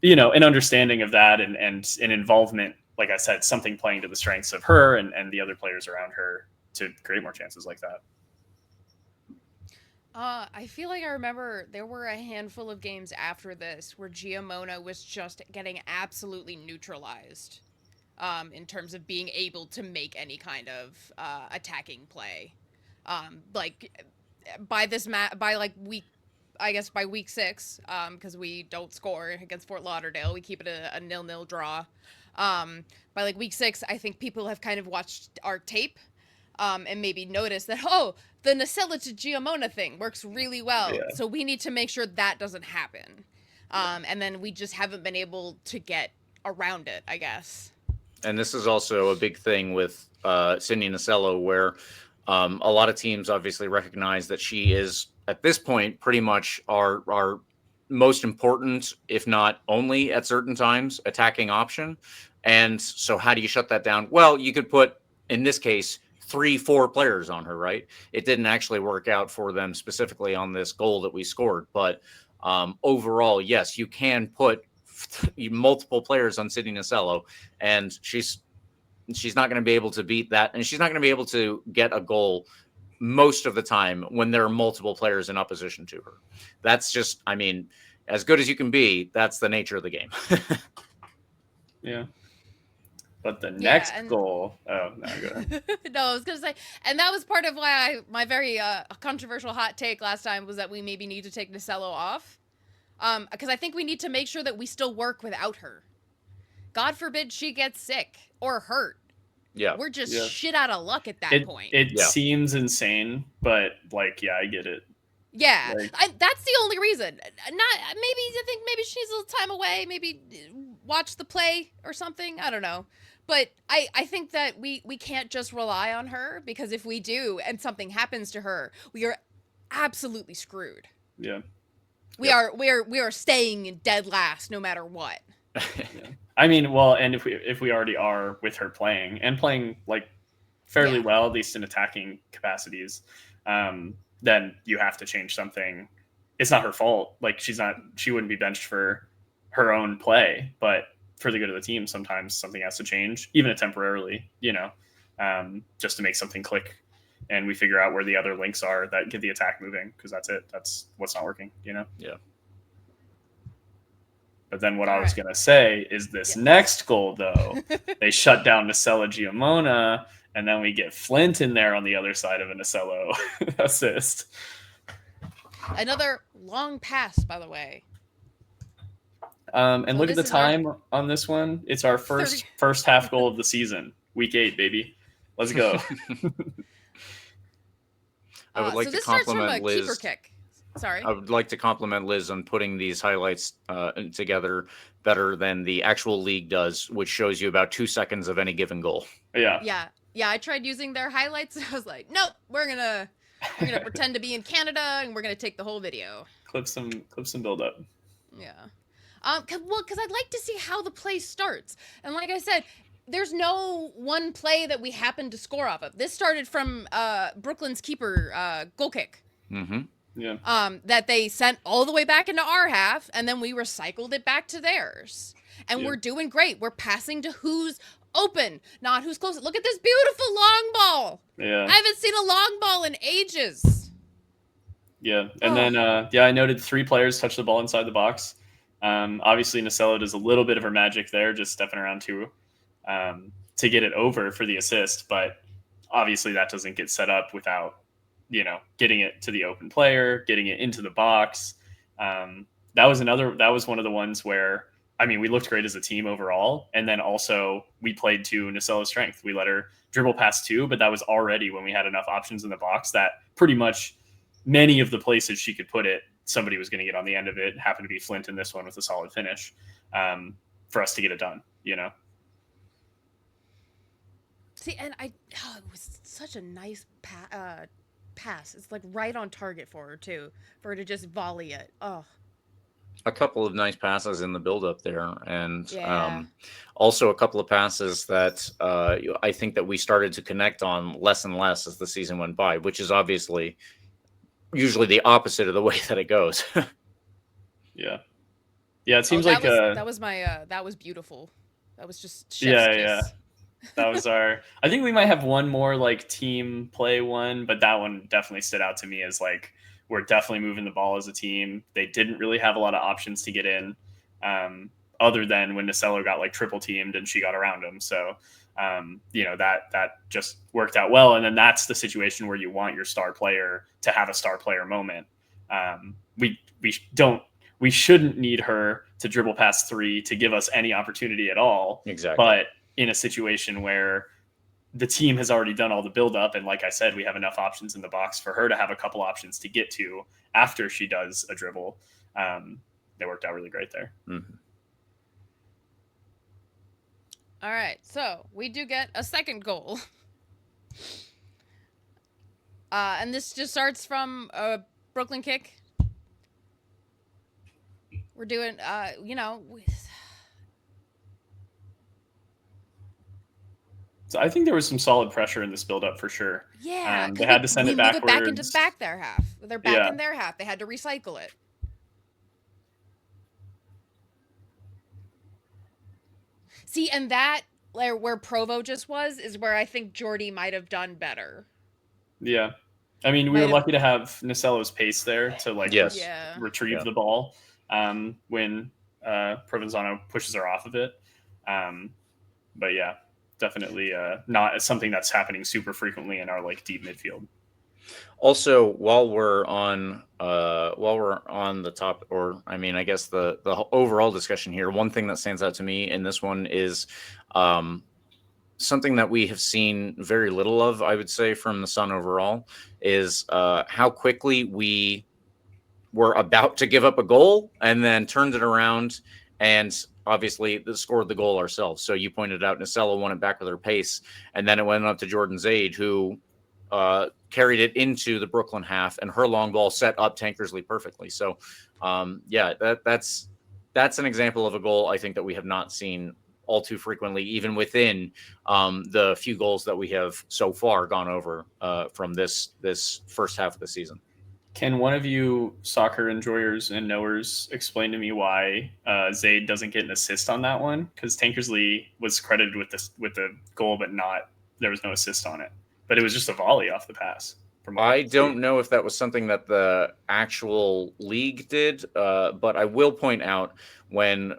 an understanding of that and an involvement, like I said, something playing to the strengths of her and the other players around her to create more chances like that. I feel like I remember there were a handful of games after this where Giamona was just getting absolutely neutralized in terms of being able to make any kind of attacking play. By week 6, because we don't score against Fort Lauderdale, we keep it a 0-0 draw. By week 6, I think people have kind of watched our tape and maybe noticed that, the Nacella to Giamona thing works really well. Yeah. So we need to make sure that doesn't happen. And then we just haven't been able to get around it, I guess. And this is also a big thing with Sydney Nasello, where a lot of teams obviously recognize that she is, at this point, pretty much our most important, if not only at certain times, attacking option. And so how do you shut that down? Well, you could put, in this case, 3-4 players on her, right? It didn't actually work out for them specifically on this goal that we scored. But overall, yes, you can put multiple players on Sydney Nasello, and she's not going to be able to beat that. And she's not going to be able to get a goal most of the time when there are multiple players in opposition to her. That's just, as good as you can be, that's the nature of the game. Yeah. But the next goal, go ahead. No, I was going to say, and that was part of why my very controversial hot take last time was that we maybe need to take Nasello off. Because I think we need to make sure that we still work without her. God forbid she gets sick or hurt. Yeah. We're just shit out of luck at that point. It seems insane, but I get it. Yeah, that's the only reason. Maybe she needs a little time away, maybe watch the play or something. I don't know. But I think that we can't just rely on her, because if we do and something happens to her, we are absolutely screwed. Yeah. We are staying in dead last no matter what. Yeah. And if we already are with her playing fairly well, at least in attacking capacities, then you have to change something. It's not her fault. She wouldn't be benched for her own play, but for the good of the team, sometimes something has to change, even temporarily, just to make something click. And we figure out where the other links are that get the attack moving, because that's it. That's what's not working, Yeah. But then what I was going to say is this next goal, though, they shut down Nacella Giamona, and then we get Flint in there on the other side of a Nasello assist. Another long pass, by the way. And look at the time on this one. It's our first half goal of the season. Week 8, baby. Let's go. I would like to compliment Liz. Keeper kick. Sorry. I would like to compliment Liz on putting these highlights together better than the actual league does, which shows you about 2 seconds of any given goal. Yeah. Yeah. I tried using their highlights. And I was like, nope, we're gonna pretend to be in Canada and we're gonna take the whole video. Clip some build up. Yeah. Because I'd like to see how the play starts. And like I said, there's no one play that we happened to score off of. This started from Brooklyn's keeper goal kick. Mm-hmm. Yeah. That they sent all the way back into our half, and then we recycled it back to theirs. And we're doing great. We're passing to who's open, not who's close. Look at this beautiful long ball. Yeah. I haven't seen a long ball in ages. Yeah. And then, I noted 3 players touch the ball inside the box. Obviously, Nacella does a little bit of her magic there, just stepping around to get it over for the assist. But obviously, that doesn't get set up without, getting it to the open player, getting it into the box. That was one of the ones where, we looked great as a team overall. And then also we played to Nacella's strength. We let her dribble past 2, but that was already when we had enough options in the box that pretty much many of the places she could put it, somebody was going to get on the end of it. Happened to be Flint in this one with a solid finish for us to get it done, See, and it was such a nice pass. It's like right on target for her too, for her to just volley it. Oh, a couple of nice passes in the build-up there, and Yeah. Also a couple of passes that I think that we started to connect on less and less as the season went by, which is obviously usually the opposite of the way that it goes. Yeah. It seems that was beautiful. That was just chef's kiss. That was I think we might have one more like team play one, but that one definitely stood out to me as like, we're definitely moving the ball as a team. They didn't really have a lot of options to get in, other than when Nacella got like triple teamed and she got around him. So, that just worked out well. And then that's the situation where you want your star player to have a star player moment. We shouldn't need her to dribble past 3 to give us any opportunity at all. Exactly. But in a situation where the team has already done all the buildup, and like I said, we have enough options in the box for her to have a couple options to get to after she does a dribble. They worked out really great there. Mm-hmm. All right, so we do get a second goal. And this just starts from a Brooklyn kick. We're doing, So I think there was some solid pressure in this build-up for sure. Yeah, they had to send it backwards. Move it back into their half. They're back in their half. They had to recycle it. See, and that where Provo just was is where I think Jordy might have done better. Yeah, we were lucky to have Nacella's pace there to retrieve the ball when Provenzano pushes her off of it. But yeah. Definitely not something that's happening super frequently in our like deep midfield. Also, while we're on the top, or I guess the overall discussion here, one thing that stands out to me in this one is something that we have seen very little of, I would say, from the Sun overall, is how quickly we were about to give up a goal and then turned it around and obviously scored the goal ourselves. So you pointed out Nacella won it back with her pace, and then it went up to Jordan Zaid, who carried it into the Brooklyn half, and her long ball set up Tankersley perfectly. So that's an example of a goal I think that we have not seen all too frequently, even within the few goals that we have so far gone over from this first half of the season. Can one of you soccer enjoyers and knowers explain to me why Zaid doesn't get an assist on that one? Because Tankersley was credited with the goal, but there was no assist on it. But it was just a volley off the pass. I don't know if that was something that the actual league did, but I will point out when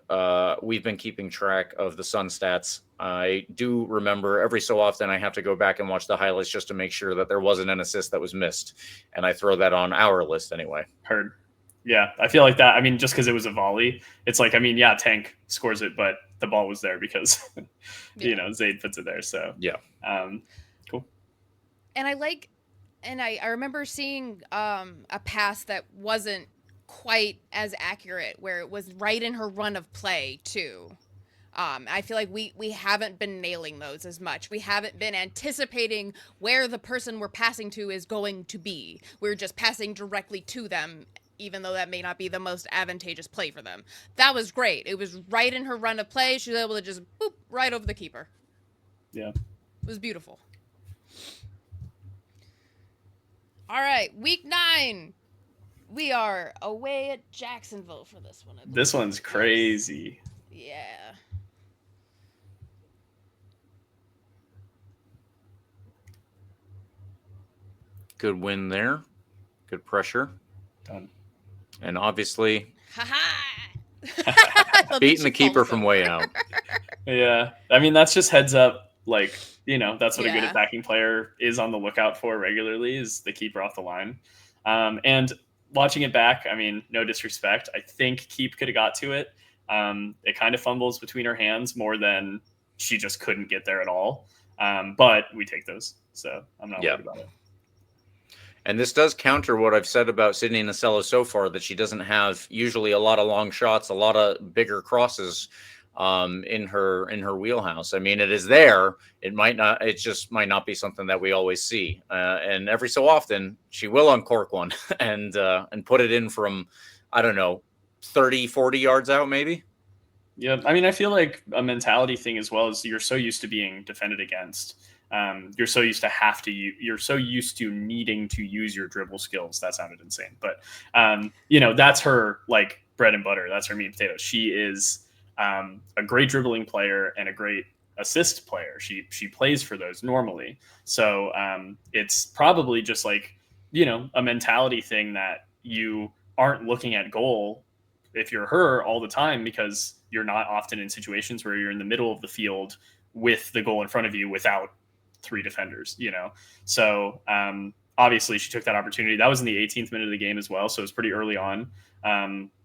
we've been keeping track of the Sun stats, I do remember every so often I have to go back and watch the highlights just to make sure that there wasn't an assist that was missed. And I throw that on our list anyway. Heard. Yeah, I feel like that. Just because it was a volley, it's like, Tank scores it, but the ball was there because, Zaid puts it there. So, yeah. Cool. And I remember seeing a pass that wasn't quite as accurate, where it was right in her run of play too. I feel like we haven't been nailing those as much. We haven't been anticipating where the person we're passing to is going to be. We're just passing directly to them, even though that may not be the most advantageous play for them. That was great. It was right in her run of play. She was able to just boop right over the keeper. Yeah. It was beautiful. All right, week 9. We are away at Jacksonville for this one. This one's crazy. Yeah. Good win there. Good pressure. Done. And obviously Ha-ha! beating the keeper from way out. Yeah. I mean, that's just heads up. Like, that's what a good Yeah. attacking player is on the lookout for regularly, is the keeper off the line. And watching it back, I mean, no disrespect, I think Keep could have got to it. It kind of fumbles between her hands more than she just couldn't get there at all. But we take those. So I'm not worried about it. And this does counter what I've said about Sydney Nacella so far, that she doesn't have usually a lot of long shots, a lot of bigger crosses in her wheelhouse. I mean, it is there. It just might not be something that we always see. And every so often she will uncork one and put it in from, I don't know, 30, 40 yards out, maybe. Yeah. I mean, I feel like a mentality thing as well is you're so used to being defended against. You're so used to you're so used to needing to use your dribble skills. That sounded insane, but that's her like bread and butter. That's her meat and potatoes. She is a great dribbling player and a great assist player. She plays for those normally. So it's probably just like, a mentality thing that you aren't looking at goal if you're her all the time, because you're not often in situations where you're in the middle of the field with the goal in front of you without 3 defenders, So obviously she took that opportunity. That was in the 18th minute of the game as well. So it's pretty early on.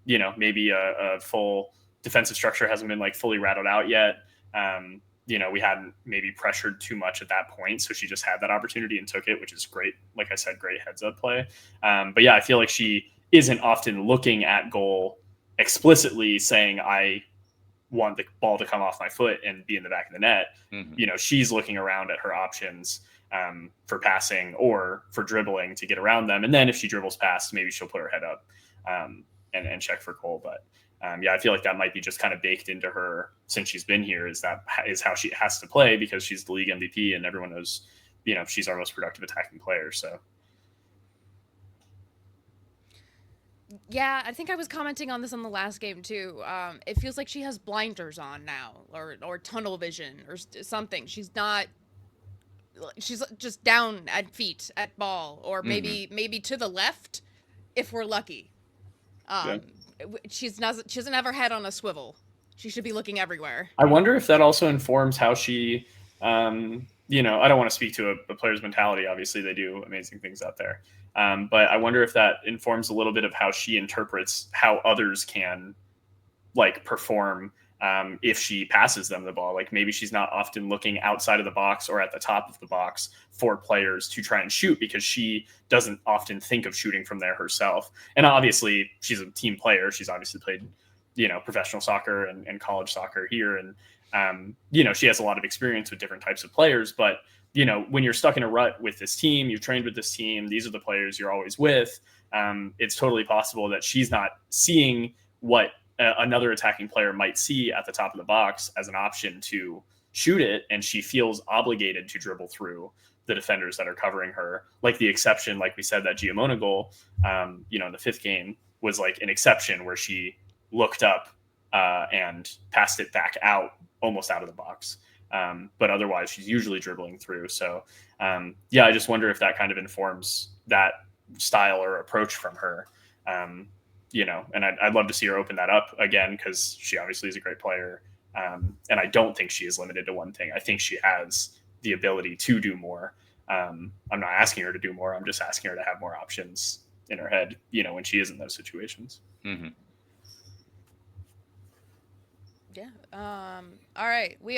Maybe a full defensive structure hasn't been like fully rattled out yet. We hadn't maybe pressured too much at that point. So she just had that opportunity and took it, which is great. Like I said, great heads up play. But yeah, I feel like she isn't often looking at goal explicitly saying, I want the ball to come off my foot and be in the back of the net. Mm-hmm. She's looking around at her options for passing or for dribbling to get around them. And then if she dribbles past, maybe she'll put her head up and check for goal. But I feel like that might be just kind of baked into her since she's been here, is how she has to play, because she's the league MVP and everyone knows, she's our most productive attacking player. So. Yeah, I think I was commenting on this on the last game too. It feels like she has blinders on now, or tunnel vision, or something. She's just down at feet at ball, or maybe to the left, if we're lucky. She doesn't have her head on a swivel. She should be looking everywhere. I wonder if that also informs how she. I don't want to speak to a player's mentality. Obviously, they do amazing things out there. But I wonder if that informs a little bit of how she interprets how others can perform if she passes them the ball. Like maybe she's not often looking outside of the box or at the top of the box for players to try and shoot, because she doesn't often think of shooting from there herself. And obviously she's a team player. She's obviously played, professional soccer and college soccer here. And, she has a lot of experience with different types of players, but when you're stuck in a rut with this team, you've trained with this team, these are the players you're always with. It's totally possible that she's not seeing what another attacking player might see at the top of the box as an option to shoot it. And she feels obligated to dribble through the defenders that are covering her. Like the exception, like we said, that Giamona goal, in the 5th game was like an exception where she looked up and passed it back out, almost out of the box. But otherwise she's usually dribbling through. So I just wonder if that kind of informs that style or approach from her. And I'd love to see her open that up again, because she obviously is a great player. And I don't think she is limited to one thing. I think she has the ability to do more. I'm not asking her to do more. I'm just asking her to have more options in her head, when she is in those situations. Mm-hmm. Yeah. All right. We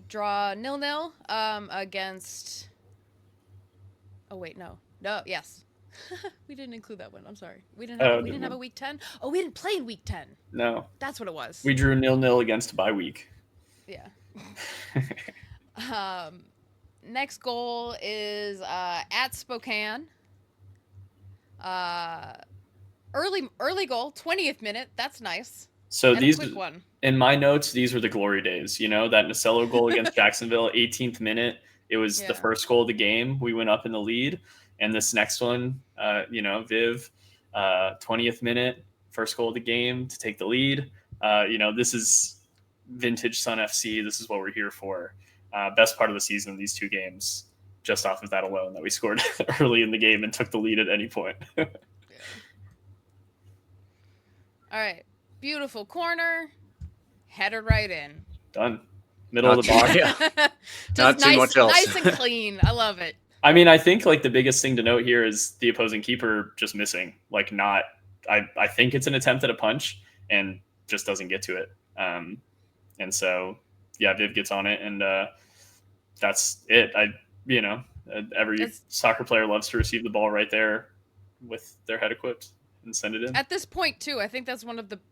draw 0-0 against. Oh wait, no. Yes. We didn't include that one. I'm sorry. We didn't have no. a week 10. Oh, we didn't play in week 10. No. That's what it was. We drew 0-0 against a bye week. Yeah. Next goal is at Spokane. Early goal, 20th minute. That's nice. So and these, a quick one. in my notes, these were the glory days. You know, that Nacello goal against Jacksonville, 18th minute. It was the first goal of the game. We went up in the lead. And this next one, Viv, 20th minute, first goal of the game to take the lead. This is vintage Sun FC. This is what we're here for. Best part of the season, these two games, just off of that alone, that we scored early in the game and took the lead at any point. Yeah. All right. Beautiful corner. Headed right in. Done. Middle of the box. Not too much else. Nice and clean. I love it. I mean, I think like the biggest thing to note here is the opposing keeper just missing. Like I think it's an attempt at a punch and just doesn't get to it. And so, yeah, Viv gets on it, and that's it. Every soccer player loves to receive the ball right there with their head equipped and send it in. At this point, too, I think that's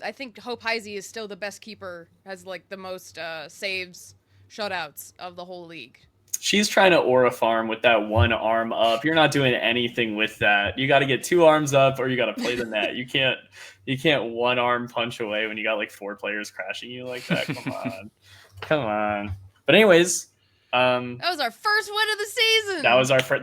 I think Hope Heisey is still the best keeper, has like the most saves, shutouts of the whole league. She's trying to aura farm with that one arm up. You're not doing anything with that. You got to get two arms up, or you got to play the net. You can't one arm punch away when you got like four players crashing you like that. Come on. But anyways, that was our first win of the season.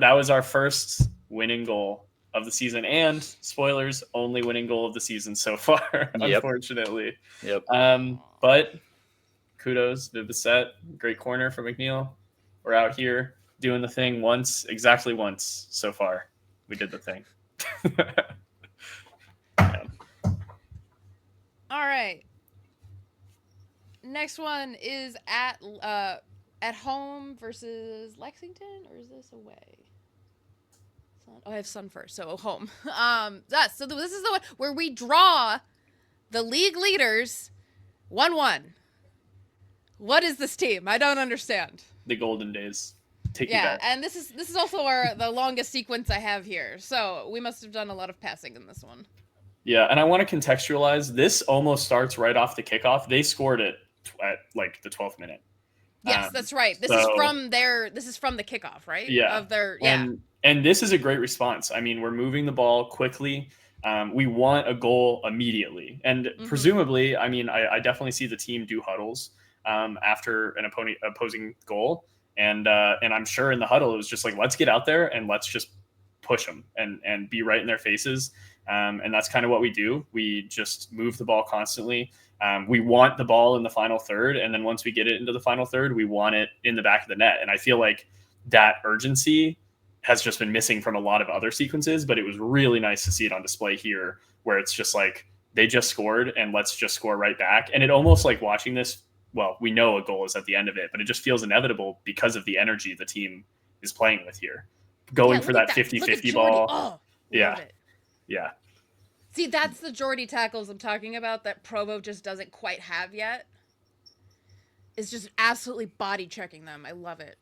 That was our first winning goal of the season, and spoilers, only winning goal of the season so far. Unfortunately. Yep. But kudos, Viv Bissett, great corner from McNeil. We're out here doing the thing exactly once so far. We did the thing. Yeah. All right. Next one is at home versus Lexington, or is this away? I have Sun first, so home. So this is the one where we draw the league leaders 1-1. What is this team? I don't understand. The golden days. And this is also the longest sequence I have here. So we must have done a lot of passing in this one. Yeah, and I want to contextualize. This almost starts right off the kickoff. They scored it at like the 12th minute. Yes, that's right. This is from the kickoff, right? Yeah. And this is a great response. I mean, we're moving the ball quickly. We want a goal immediately. And presumably, I mean, I definitely see the team do huddles after an opposing goal. And I'm sure in the huddle, it was just like, let's get out there and let's just push them and be right in their faces. And that's kind of what we do. We just move the ball constantly. We want the ball in the final third. And then once we get it into the final third, we want it in the back of the net. And I feel like that urgency has just been missing from a lot of other sequences, but it was really nice to see it on display here, where it's just like, they just scored and let's just score right back. And it almost like watching this, well, we know a goal is at the end of it, but it just feels inevitable because of the energy the team is playing with here. Going for that 50-50 ball. Oh, yeah. Yeah. See, that's the Jordy tackles I'm talking about that Provo just doesn't quite have yet. It's just absolutely body checking them. I love it.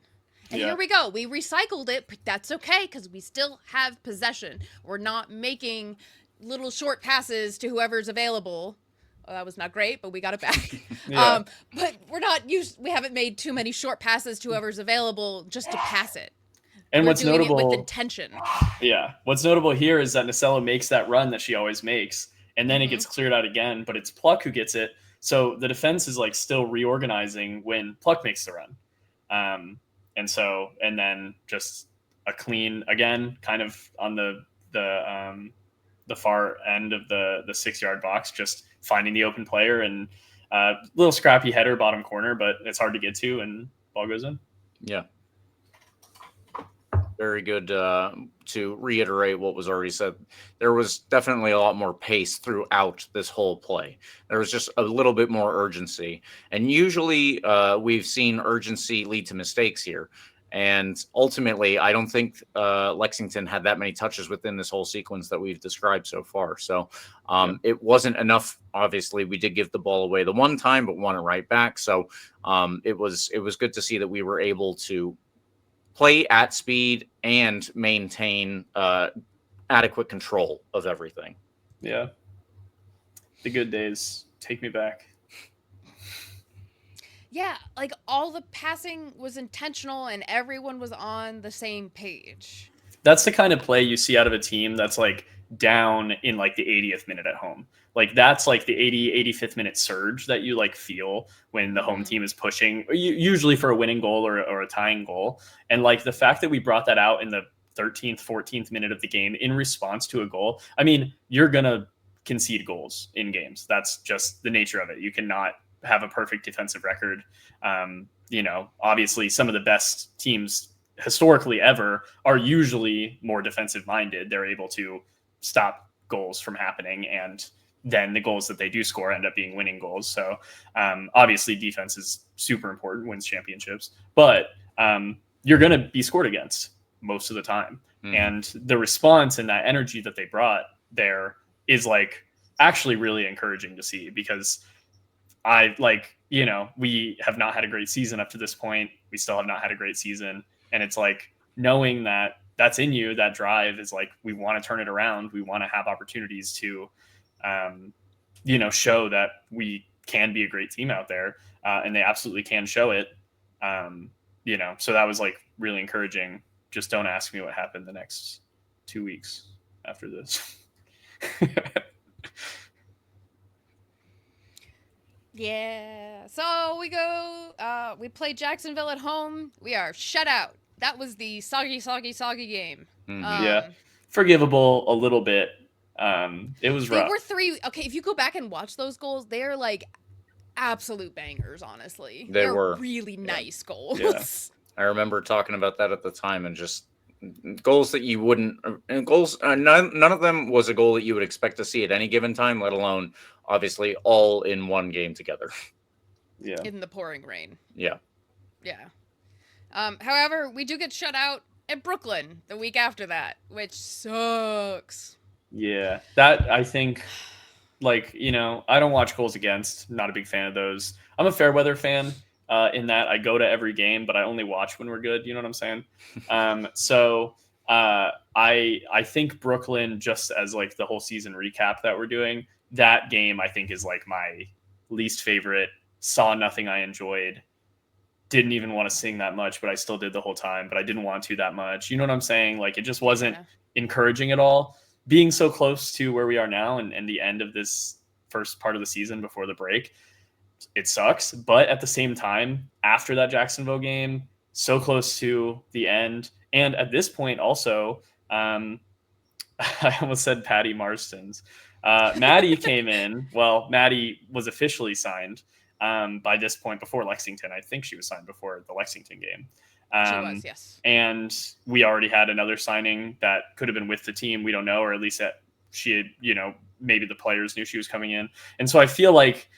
And here we go. We recycled it, but that's okay because we still have possession. We're not making little short passes to whoever's available. Oh, that was not great, but we got it back. But we haven't made too many short passes to whoever's available just to pass it. And We're what's doing notable it with intention. Yeah. What's notable here is that Nacello makes that run that she always makes, and then it gets cleared out again, but it's Pluck who gets it. So the defense is like still reorganizing when Pluck makes the run. And then just a clean, again, kind of on the far end of the 6-yard box, just finding the open player, and a little scrappy header bottom corner, but it's hard to get to, and ball goes in. Yeah. Very good. To reiterate what was already said, there was definitely a lot more pace throughout this whole play. There was just a little bit more urgency. And usually we've seen urgency lead to mistakes here. And ultimately, I don't think Lexington had that many touches within this whole sequence that we've described so far. So it wasn't enough. Obviously, we did give the ball away the one time, but won it right back. So it was good to see that we were able to play at speed and maintain adequate control of everything. Yeah. The good days. Take me back. Yeah, like all the passing was intentional and everyone was on the same page. That's the kind of play you see out of a team that's like down in like the 80th minute at home. Like that's like the 85th minute surge that you like feel when the home team is pushing, usually for a winning goal or a tying goal. And like the fact that we brought that out in the 13th, 14th minute of the game in response to a goal. I mean, you're going to concede goals in games. That's just the nature of it. You cannot have a perfect defensive record. Obviously some of the best teams historically ever are usually more defensive minded. They're able to stop goals from happening, and then the goals that they do score end up being winning goals. So obviously defense is super important, wins championships, but you're going to be scored against most of the time. And the response and that energy that they brought there is like actually really encouraging to see, because we have not had a great season up to this point. We still have not had a great season. And it's like knowing that that's in you, that drive is like, we want to turn it around. We want to have opportunities to, show that we can be a great team out there. And they absolutely can show it. So that was like really encouraging. Just don't ask me what happened the next 2 weeks after this. Yeah. So we play Jacksonville at home. We are shut out. That was the soggy game. Yeah. Forgivable a little bit. It was rough. They were three. Okay, if you go back and watch those goals, they're like absolute bangers, honestly. They were really nice goals. Yeah. I remember talking about that at the time, and just goals that you wouldn't, and goals, none of them was a goal that you would expect to see at any given time, let alone obviously all in one game together. Yeah. In the pouring rain. Yeah. Yeah. However, we do get shut out at Brooklyn the week after that, which sucks. Yeah. That, I think, I don't watch goals against. Not a big fan of those. I'm a fair weather fan in that I go to every game, but I only watch when we're good. You know what I'm saying? I think Brooklyn, just as like the whole season recap that we're doing, that game I think is like my least favorite. Saw nothing I enjoyed. Didn't even want to sing that much, but I still did the whole time, but I didn't want to that much. You know what I'm saying? Like, it just wasn't encouraging at all. Being so close to where we are now and the end of this first part of the season before the break, it sucks. But at the same time, after that Jacksonville game, so close to the end. And at this point also, I almost said Patty Marston's. Maddie came in. Well, Maddie was officially signed by this point before Lexington. I think she was signed before the Lexington game. She was, yes. And we already had another signing that could have been with the team. We don't know, or at least that she had, maybe the players knew she was coming in. And so I feel like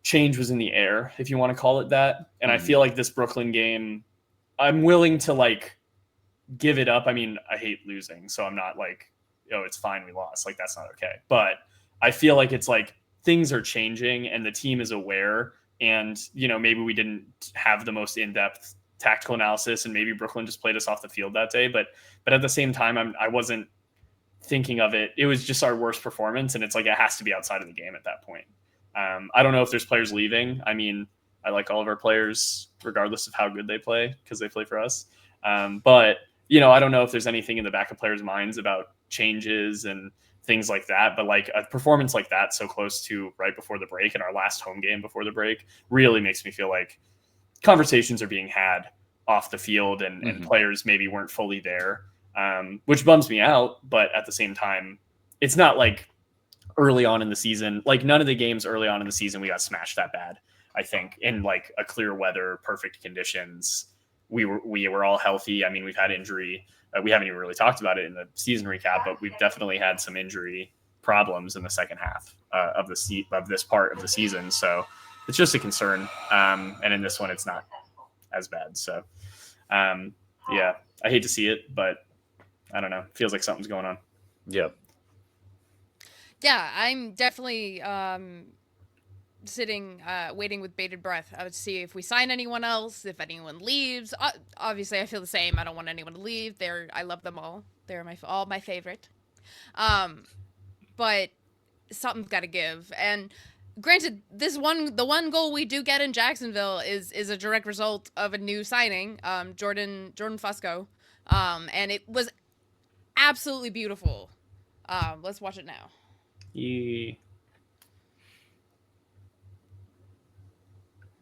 change was in the air, if you want to call it that. And I feel like this Brooklyn game, I'm willing to give it up. I mean, I hate losing, so I'm not like, it's fine, we lost. Like, that's not okay. But I feel like it's like things are changing and the team is aware. And, maybe we didn't have the most in-depth tactical analysis, and maybe Brooklyn just played us off the field that day. But at the same time, I wasn't thinking of it. It was just our worst performance. And it's like, it has to be outside of the game at that point. I don't know if there's players leaving. I mean, I like all of our players, regardless of how good they play, because they play for us. But I don't know if there's anything in the back of players' minds about changes and things like that. But like a performance like that, so close to right before the break, and our last home game before the break, really makes me feel like conversations are being had off the field, and players maybe weren't fully there, which bums me out. But at the same time, it's not like early on in the season, like none of the games early on in the season, we got smashed that bad. I think in like a clear weather, perfect conditions, we were all healthy. I mean, we've had injury. We haven't even really talked about it in the season recap, but we've definitely had some injury problems in the second half of this part of the season. So it's just a concern. And in this one, it's not as bad. So I hate to see it, but I don't know. It feels like something's going on. Yeah. Yeah, I'm definitely sitting, waiting with bated breath to see if we sign anyone else, if anyone leaves. Obviously, I feel the same. I don't want anyone to leave. I love them all. They're all my favorite. But something's got to give. And granted, the one goal we do get in Jacksonville is a direct result of a new signing, Jordan Fusco, and it was absolutely beautiful. Let's watch it now.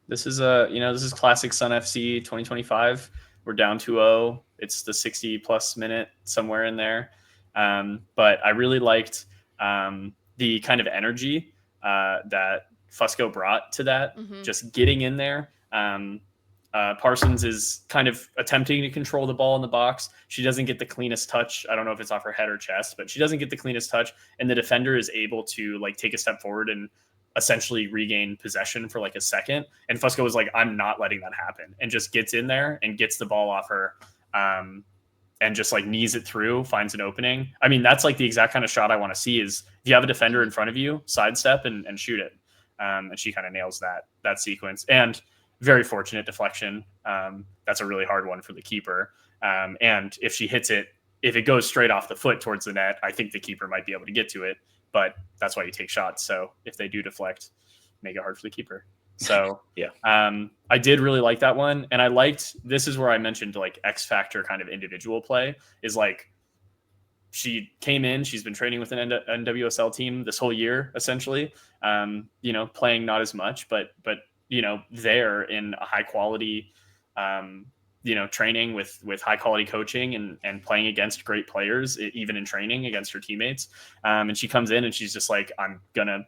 This is classic Sun FC 2025. We're down 2-0. It's the 60 plus minute somewhere in there. But I really liked the kind of energy that Fusco brought to that, just getting in there. Parsons is kind of attempting to control the ball in the box. She doesn't get the cleanest touch. I don't know if it's off her head or chest, but she doesn't get the cleanest touch. And the defender is able to like take a step forward and essentially regain possession for like a second. And Fusco was like, I'm not letting that happen, and just gets in there and gets the ball off her. And just like knees it through, finds an opening. I mean, that's like the exact kind of shot I want to see is if you have a defender in front of you, sidestep and shoot it. And she kind of nails that sequence. And very fortunate deflection. That's a really hard one for the keeper. And if she hits it, if it goes straight off the foot towards the net, I think the keeper might be able to get to it. But that's why you take shots. So if they do deflect, make it hard for the keeper. So yeah, I did really like that one. And I liked, this is where I mentioned like X factor kind of individual play is like, she came in, she's been training with an NWSL team this whole year, essentially, playing not as much, but there in a high quality, training with high quality coaching and playing against great players, even in training against her teammates. And she comes in and she's just like, I'm going to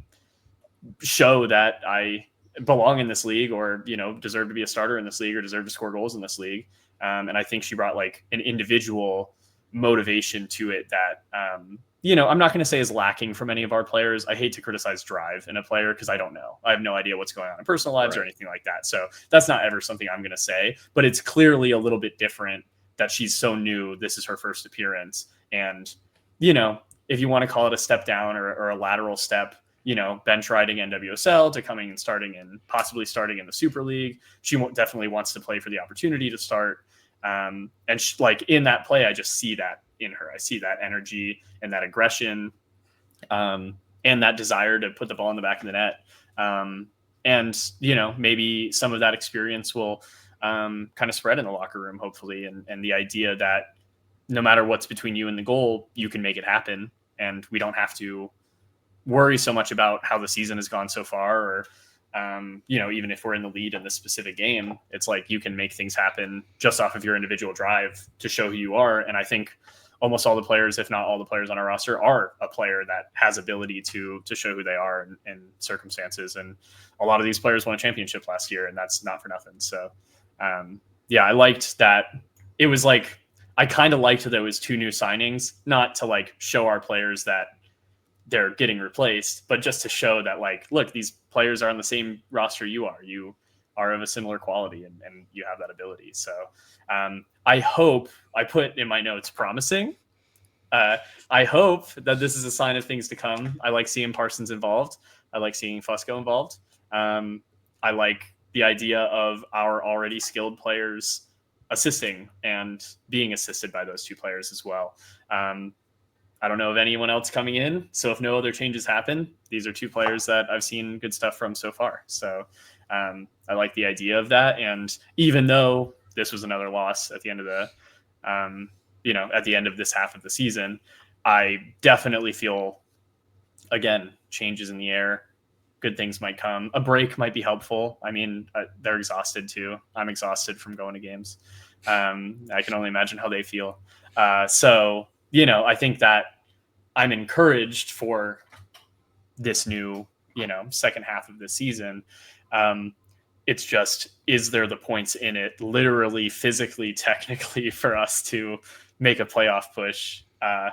show that I belong in this league or, deserve to be a starter in this league or deserve to score goals in this league. And I think she brought like an individual motivation to it that, I'm not going to say is lacking from any of our players. I hate to criticize drive in a player because I don't know. I have no idea what's going on in personal lives or anything like that. So that's not ever something I'm going to say, but it's clearly a little bit different that she's so new. This is her first appearance. And, if you want to call it a step down or a lateral step, bench riding NWSL to coming and possibly starting in the Super League. She definitely wants to play for the opportunity to start. And in that play, I just see that in her. I see that energy and that aggression and that desire to put the ball in the back of the net. And maybe some of that experience will kind of spread in the locker room, hopefully. And the idea that no matter what's between you and the goal, you can make it happen. And we don't have to worry so much about how the season has gone so far or, even if we're in the lead in this specific game, it's like you can make things happen just off of your individual drive to show who you are. And I think almost all the players, if not all the players on our roster, are a player that has ability to show who they are in circumstances. And a lot of these players won a championship last year, and that's not for nothing. So, I liked that. It was like, I kind of liked that it was two new signings, not to like show our players that they're getting replaced, but just to show that like, look, these players are on the same roster you are of a similar quality and you have that ability. So I hope, I put in my notes promising. I hope that this is a sign of things to come. I like seeing Parsons involved. I like seeing Fusco involved. I like the idea of our already skilled players assisting and being assisted by those two players as well. I don't know of anyone else coming in. So if no other changes happen, these are two players that I've seen good stuff from so far. So I like the idea of that. And even though this was another loss at the end of the, at the end of this half of the season, I definitely feel, again, changes in the air. Good things might come. A break might be helpful. I mean, they're exhausted too. I'm exhausted from going to games. I can only imagine how they feel. So, I think that I'm encouraged for this new, second half of the season. It's just, is there the points in it, literally, physically, technically, for us to make a playoff push? I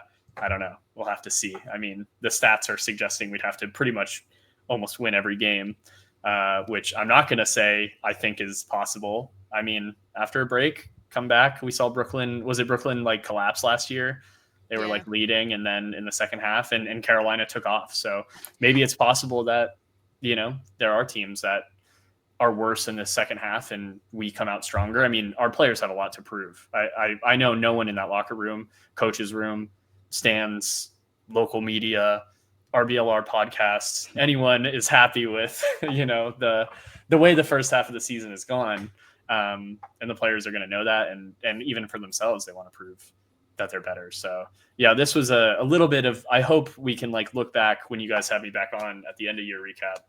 don't know. We'll have to see. I mean, the stats are suggesting we'd have to pretty much almost win every game, which I'm not going to say I think is possible. I mean, after a break, come back. We saw Brooklyn like collapse last year? They were like leading, and then in the second half and Carolina took off. So maybe it's possible that there are teams that are worse in the second half and we come out stronger. I mean, our players have a lot to prove. I know no one in that locker room, coach's room, stands, local media, RBLR podcasts, anyone is happy with, the way the first half of the season has gone. And the players are going to know that. And even for themselves, they want to prove that they're better. So yeah, this was a little bit of, I hope we can look back when you guys have me back on at the end of your recap,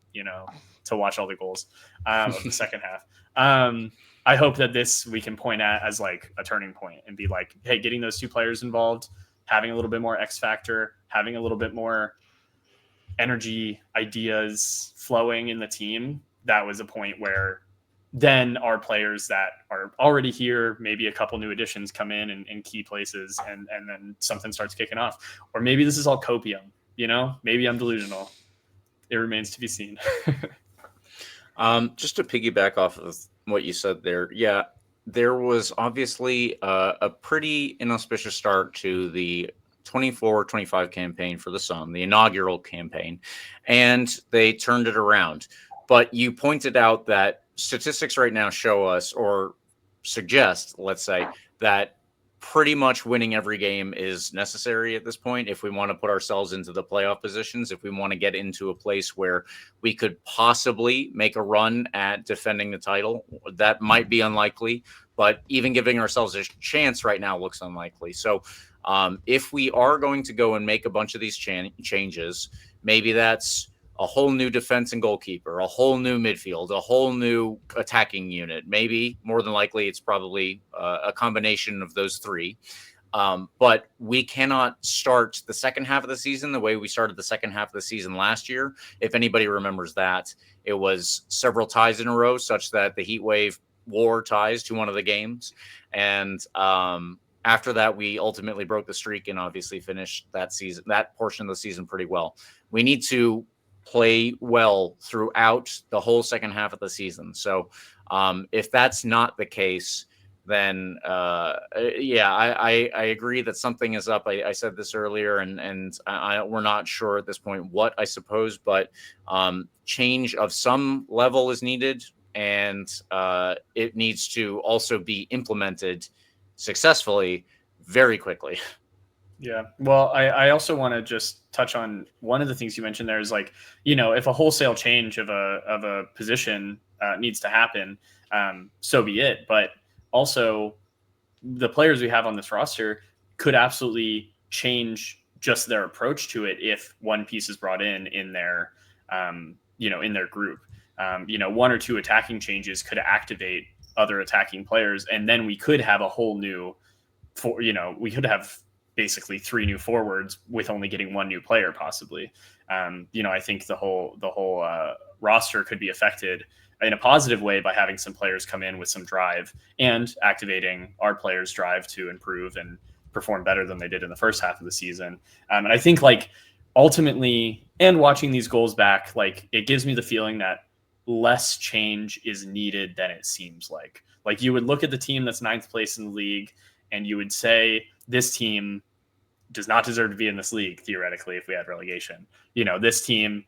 to watch all the goals of the second half. I hope that we can point at as a turning point and be like, hey, getting those two players involved, having a little bit more X factor, having a little bit more energy, ideas flowing in the team. That was a point where then our players that are already here, maybe a couple new additions come in key places, and then something starts kicking off. Or maybe this is all copium, maybe I'm delusional. It remains to be seen. Just to piggyback off of what you said there. Yeah, there was obviously a pretty inauspicious start to the 24-25 campaign for the Sun, the inaugural campaign, and they turned it around. But you pointed out that statistics right now show us, or suggest, let's say, that pretty much winning every game is necessary at this point if we want to put ourselves into the playoff positions, if we want to get into a place where we could possibly make a run at defending the title. That might be unlikely, but even giving ourselves a chance right now looks unlikely. So if we are going to go and make a bunch of these changes, maybe that's a whole new defense and goalkeeper, a whole new midfield, a whole new attacking unit. Maybe more than likely, it's probably a combination of those three. But we cannot start the second half of the season the way we started the second half of the season last year. If anybody remembers that, it was several ties in a row, such that the Heat Wave wore ties to one of the games. And after that, we ultimately broke the streak and obviously finished that portion of the season pretty well. We need to play well throughout the whole second half of the season. So if that's not the case, then I agree that something is up. I said this earlier, and we're not sure at this point what, I suppose, but change of some level is needed, and it needs to also be implemented successfully very quickly. Yeah. Well, I also want to just touch on one of the things you mentioned there is if a wholesale change of a position needs to happen, so be it. But also the players we have on this roster could absolutely change just their approach to it if one piece is brought in their, in their group. One or two attacking changes could activate other attacking players, and then we could have a whole new, we could have basically three new forwards with only getting one new player, possibly. I think the whole roster could be affected in a positive way by having some players come in with some drive and activating our players' drive to improve and perform better than they did in the first half of the season. And I think ultimately, and watching these goals back, it gives me the feeling that less change is needed than it seems like. You would look at the team that's 9th place in the league and you would say, this team does not deserve to be in this league, theoretically, if we had relegation. This team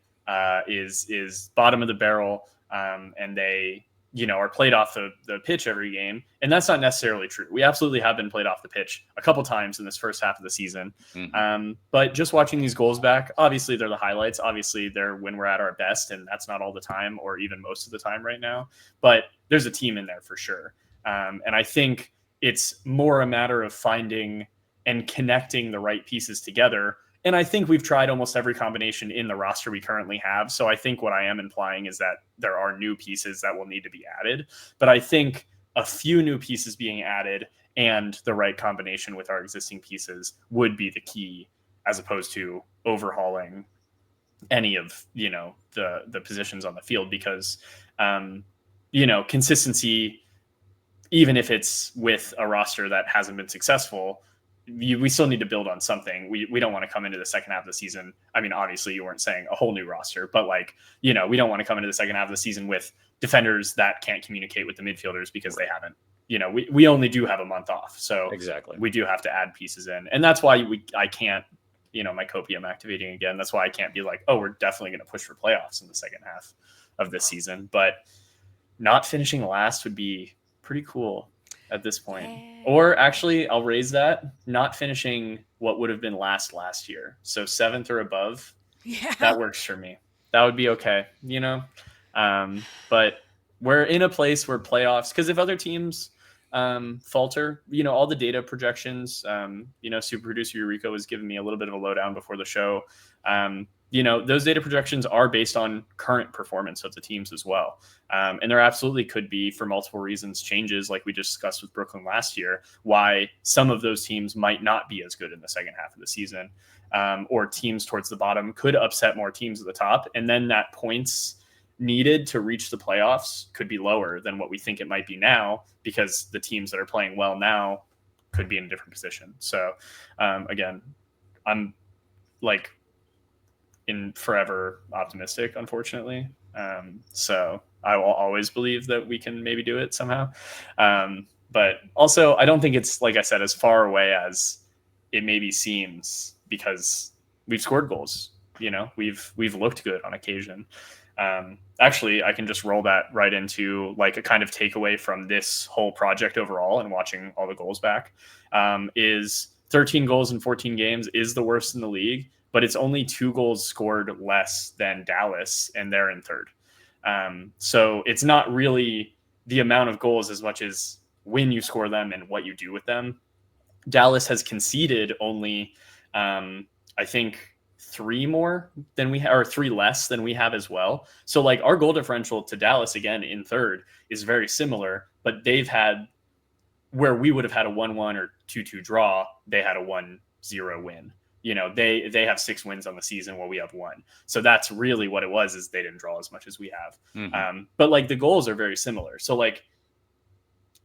is bottom of the barrel, and they, are played off the pitch every game. And that's not necessarily true. We absolutely have been played off the pitch a couple times in this first half of the season. Mm-hmm. But just watching these goals back, obviously they're the highlights. Obviously they're when we're at our best, and that's not all the time or even most of the time right now. But there's a team in there for sure. And I think it's more a matter of finding and connecting the right pieces together. And I think we've tried almost every combination in the roster we currently have. So I think what I am implying is that there are new pieces that will need to be added. But I think a few new pieces being added and the right combination with our existing pieces would be the key, as opposed to overhauling any of, the positions on the field, because, consistency, even if it's with a roster that hasn't been successful, we still need to build on something. We don't want to come into the second half of the season. I mean, obviously you weren't saying a whole new roster, but we don't want to come into the second half of the season with defenders that can't communicate with the midfielders because they haven't, we only do have a month off. So exactly, we do have to add pieces in. And that's why I can't, my copium activating again. That's why I can't be like, oh, we're definitely going to push for playoffs in the second half of this season. But not finishing last would be pretty cool at this point. Or actually, I'll raise that, not finishing what would have been last year. So 7th or above, that works for me. That would be okay, but we're in a place where playoffs, because if other teams falter, all the data projections, super producer Eureka was giving me a little bit of a lowdown before the show. Those data projections are based on current performance of the teams as well. And there absolutely could be, for multiple reasons, changes like we just discussed with Brooklyn last year, why some of those teams might not be as good in the second half of the season, or teams towards the bottom could upset more teams at the top. And then that points needed to reach the playoffs could be lower than what we think it might be now, because the teams that are playing well now could be in a different position. So again, I'm like in forever optimistic, unfortunately. So I will always believe that we can maybe do it somehow. But also I don't think it's, like I said, as far away as it maybe seems, because we've scored goals, we've looked good on occasion. Actually, I can just roll that right into like a kind of takeaway from this whole project overall and watching all the goals back, is 13 goals in 14 games is the worst in the league, but it's only 2 goals scored less than Dallas, and they're in third. So it's not really the amount of goals as much as when you score them and what you do with them. Dallas has conceded only, I think, 3 more than we have, or 3 less than we have as well. So like our goal differential to Dallas, again in third, is very similar, but they've had, where we would have had a 1-1 or 2-2 draw, they had a 1-0 win. They have 6 wins on the season while we have 1. So that's really what it was, is they didn't draw as much as we have. Mm-hmm. But like the goals are very similar. So like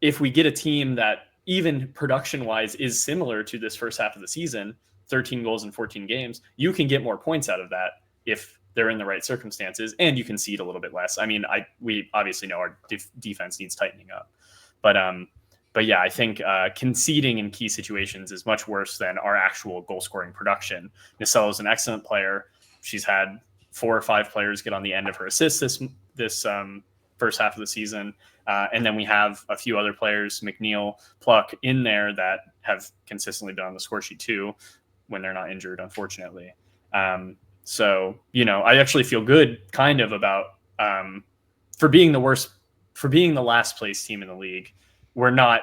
if we get a team that even production wise is similar to this first half of the season, 13 goals in 14 games, you can get more points out of that if they're in the right circumstances, and you concede a little bit less. I mean, we obviously know our defense needs tightening up, but yeah, I think conceding in key situations is much worse than our actual goal scoring production. Nacelle is an excellent player. She's had 4 or 5 players get on the end of her assists this first half of the season. And then we have a few other players, McNeil, Pluck, in there that have consistently been on the score sheet too, when they're not injured, unfortunately. So, I actually feel good kind of about, for being the last place team in the league, we're not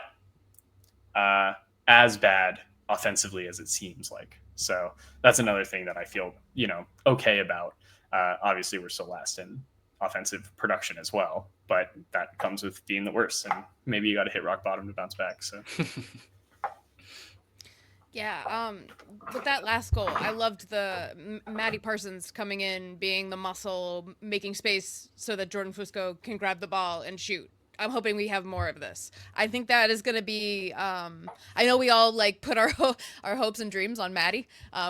as bad offensively as it seems like. So that's another thing that I feel, okay about. Obviously we're still last in offensive production as well, but that comes with being the worst, and maybe you got to hit rock bottom to bounce back. So yeah, with that last goal, I loved the Maddie Parsons coming in, being the muscle, making space so that Jordan Fusco can grab the ball and shoot. I'm hoping we have more of this. I think that is going to be, I know we all like put our hopes and dreams on Maddie,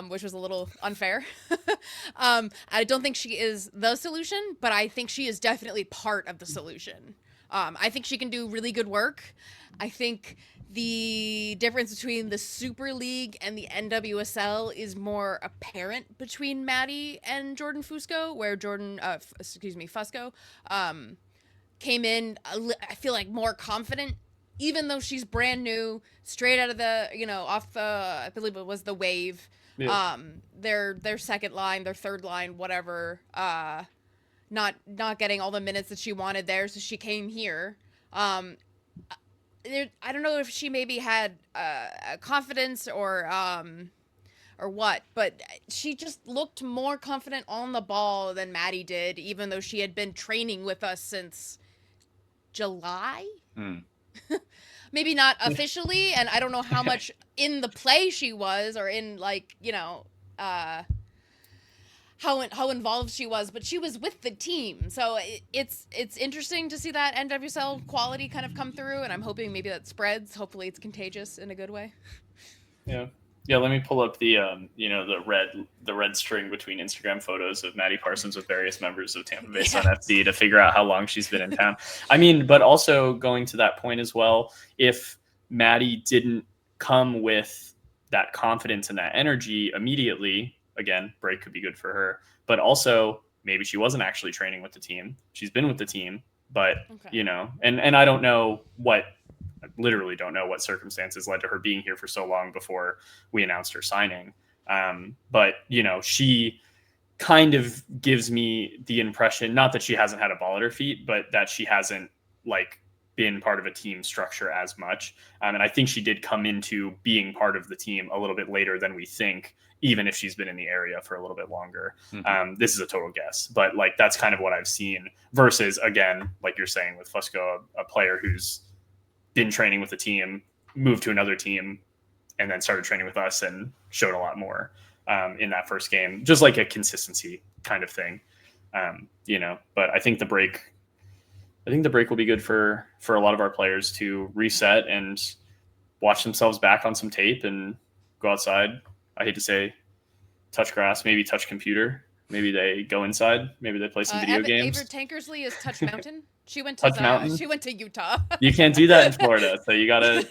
which was a little unfair. I don't think she is the solution, but I think she is definitely part of the solution. I think she can do really good work. I think the difference between the Super League and the NWSL is more apparent between Maddie and Jordan Fusco, where Fusco, came in, I feel like, more confident, even though she's brand new, straight out of the, off the, I believe it was the Wave, their second line, their third line, whatever, not getting all the minutes that she wanted there, so she came here. I don't know if she maybe had confidence or what, but she just looked more confident on the ball than Maddie did, even though she had been training with us since July. Maybe not officially, and I don't know how much in the play she was, or in how involved she was, but she was with the team. So it's interesting to see that NWSL quality kind of come through, and I'm hoping maybe that spreads. Hopefully it's contagious in a good way. Yeah, let me pull up the the red string between Instagram photos of Maddie Parsons with various members of Tampa Bay Sun FC to figure out how long she's been in town. I mean, but also going to that point as well, if Maddie didn't come with that confidence and that energy immediately. Again, break could be good for her, but also maybe she wasn't actually training with the team. She's been with the team, but Okay. and I don't know I literally don't know what circumstances led to her being here for so long before we announced her signing. But she kind of gives me the impression, not that she hasn't had a ball at her feet, but that she hasn't like been part of a team structure as much. And I think she did come into being part of the team a little bit later than we think, even if she's been in the area for a little bit longer. This is a total guess, but like, that's kind of what I've seen versus, again, like you're saying with Fusco, a player who's been training with the team, moved to another team, and then started training with us and showed a lot more in that first game, just like a consistency kind of thing. But I think the break will be good for a lot of our players to reset and watch themselves back on some tape and go outside. I hate to say touch grass, maybe touch computer. Maybe they go inside. Maybe they play some video games. Ava Tankersley is Touch Mountain. She went to Mountain? She went to Utah. You can't do that in Florida. So you got to,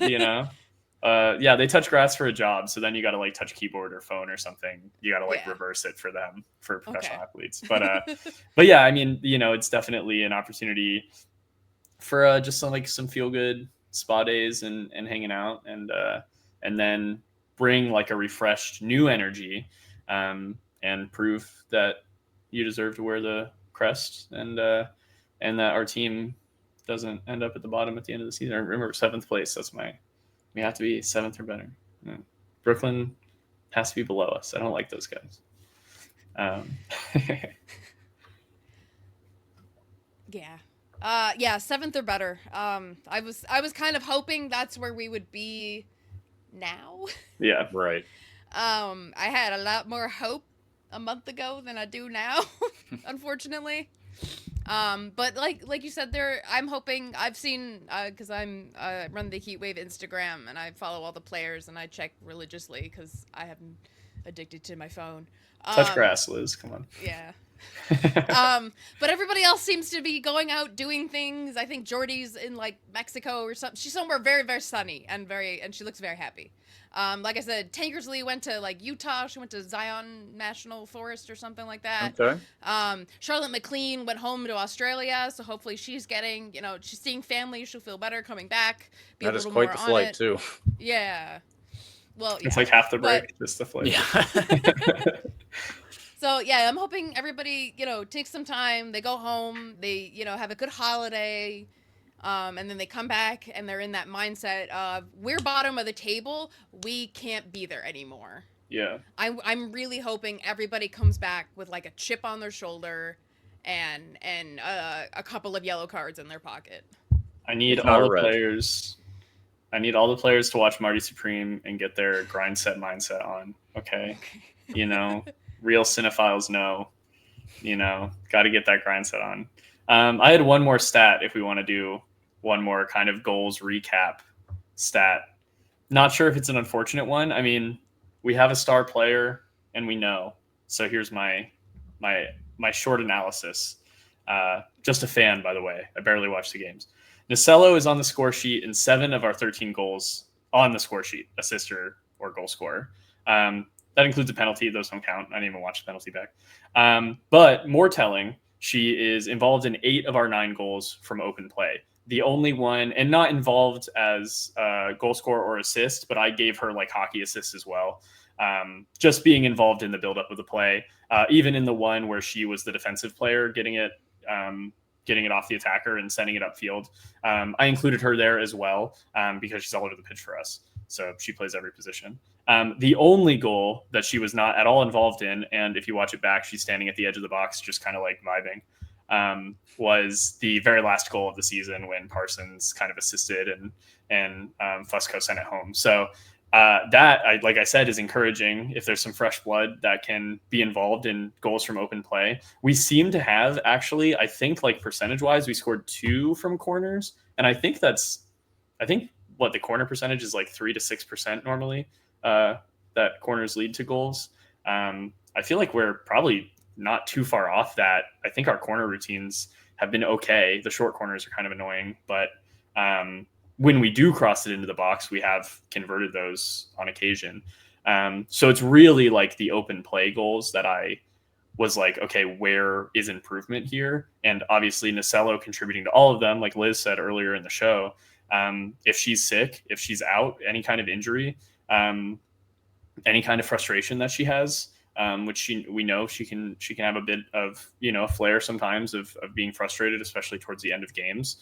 they touch grass for a job. So then you got to like touch keyboard or phone or something. You got to like reverse it for them, for professional athletes. But yeah, I mean, it's definitely an opportunity for just some feel good spa days and hanging out and then bring like a refreshed new energy and prove that you deserve to wear the crest and that our team doesn't end up at the bottom at the end of the season. I remember 7th place. We have to be 7th or better. Brooklyn has to be below us. I don't like those guys. Yeah. 7th or better. I was kind of hoping that's where we would be now. Yeah, right. I had a lot more hope a month ago than I do now, unfortunately. But like you said there, I'm hoping I've seen, cause I'm, run the Heat Wave Instagram and I follow all the players and I check religiously cause I am addicted to my phone. Touch grass, Liz. Come on. Yeah. But everybody else seems to be going out doing things. I think Jordy's in like Mexico or something. She's somewhere very, very sunny and she looks very happy. Like I said, Tankersley went to like Utah. She went to Zion National Forest or something like that. Okay. Charlotte McLean went home to Australia. So hopefully she's getting, she's seeing family. She'll feel better coming back. That is quite the flight too. Yeah. Well, yeah. It's like half the break, just the flight. Yeah. So, yeah, I'm hoping everybody, takes some time. They go home. They, have a good holiday. And then they come back and they're in that mindset of we're bottom of the table. We can't be there anymore. Yeah. I'm really hoping everybody comes back with like a chip on their shoulder and a couple of yellow cards in their pocket. I need all the players. I need all the players to watch Marty Supreme and get their grind set mindset on. Okay. Real cinephiles know, got to get that grind set on. I had one more stat if we want to do one more kind of goals recap stat. Not sure if it's an unfortunate one. I mean, we have a star player and we know. So here's my short analysis. Just a fan, by the way. I barely watch the games. Nacello is on the score sheet in 7 of our 13 goals on the score sheet, assister or goal scorer. That includes a penalty. Those don't count. I didn't even watch the penalty back. But more telling, she is involved in 8 of our 9 goals from open play. The only one, and not involved as a goal scorer or assist, but I gave her like hockey assists as well. Just being involved in the buildup of the play, even in the one where she was the defensive player, getting it off the attacker and sending it upfield. I included her there as well because she's all over the pitch for us. So she plays every position. The only goal that she was not at all involved in, and if you watch it back, she's standing at the edge of the box, just kind of like vibing, was the very last goal of the season when Parsons kind of assisted and Fusco sent it home. So that, like I said, is encouraging if there's some fresh blood that can be involved in goals from open play. We seem to have actually, I think like percentage wise, we scored 2 from corners. And I think what the corner percentage is like 3 to 6% normally, that corners lead to goals. I feel like we're probably not too far off that. I think our corner routines have been okay. The short corners are kind of annoying, but when we do cross it into the box, we have converted those on occasion. So it's really like the open play goals that I was like, okay, where is improvement here? And obviously Nasello contributing to all of them, like Liz said earlier in the show. If she's sick, if she's out, any kind of injury, any kind of frustration that she has, which we know she can have a bit of, a flair sometimes of being frustrated, especially towards the end of games.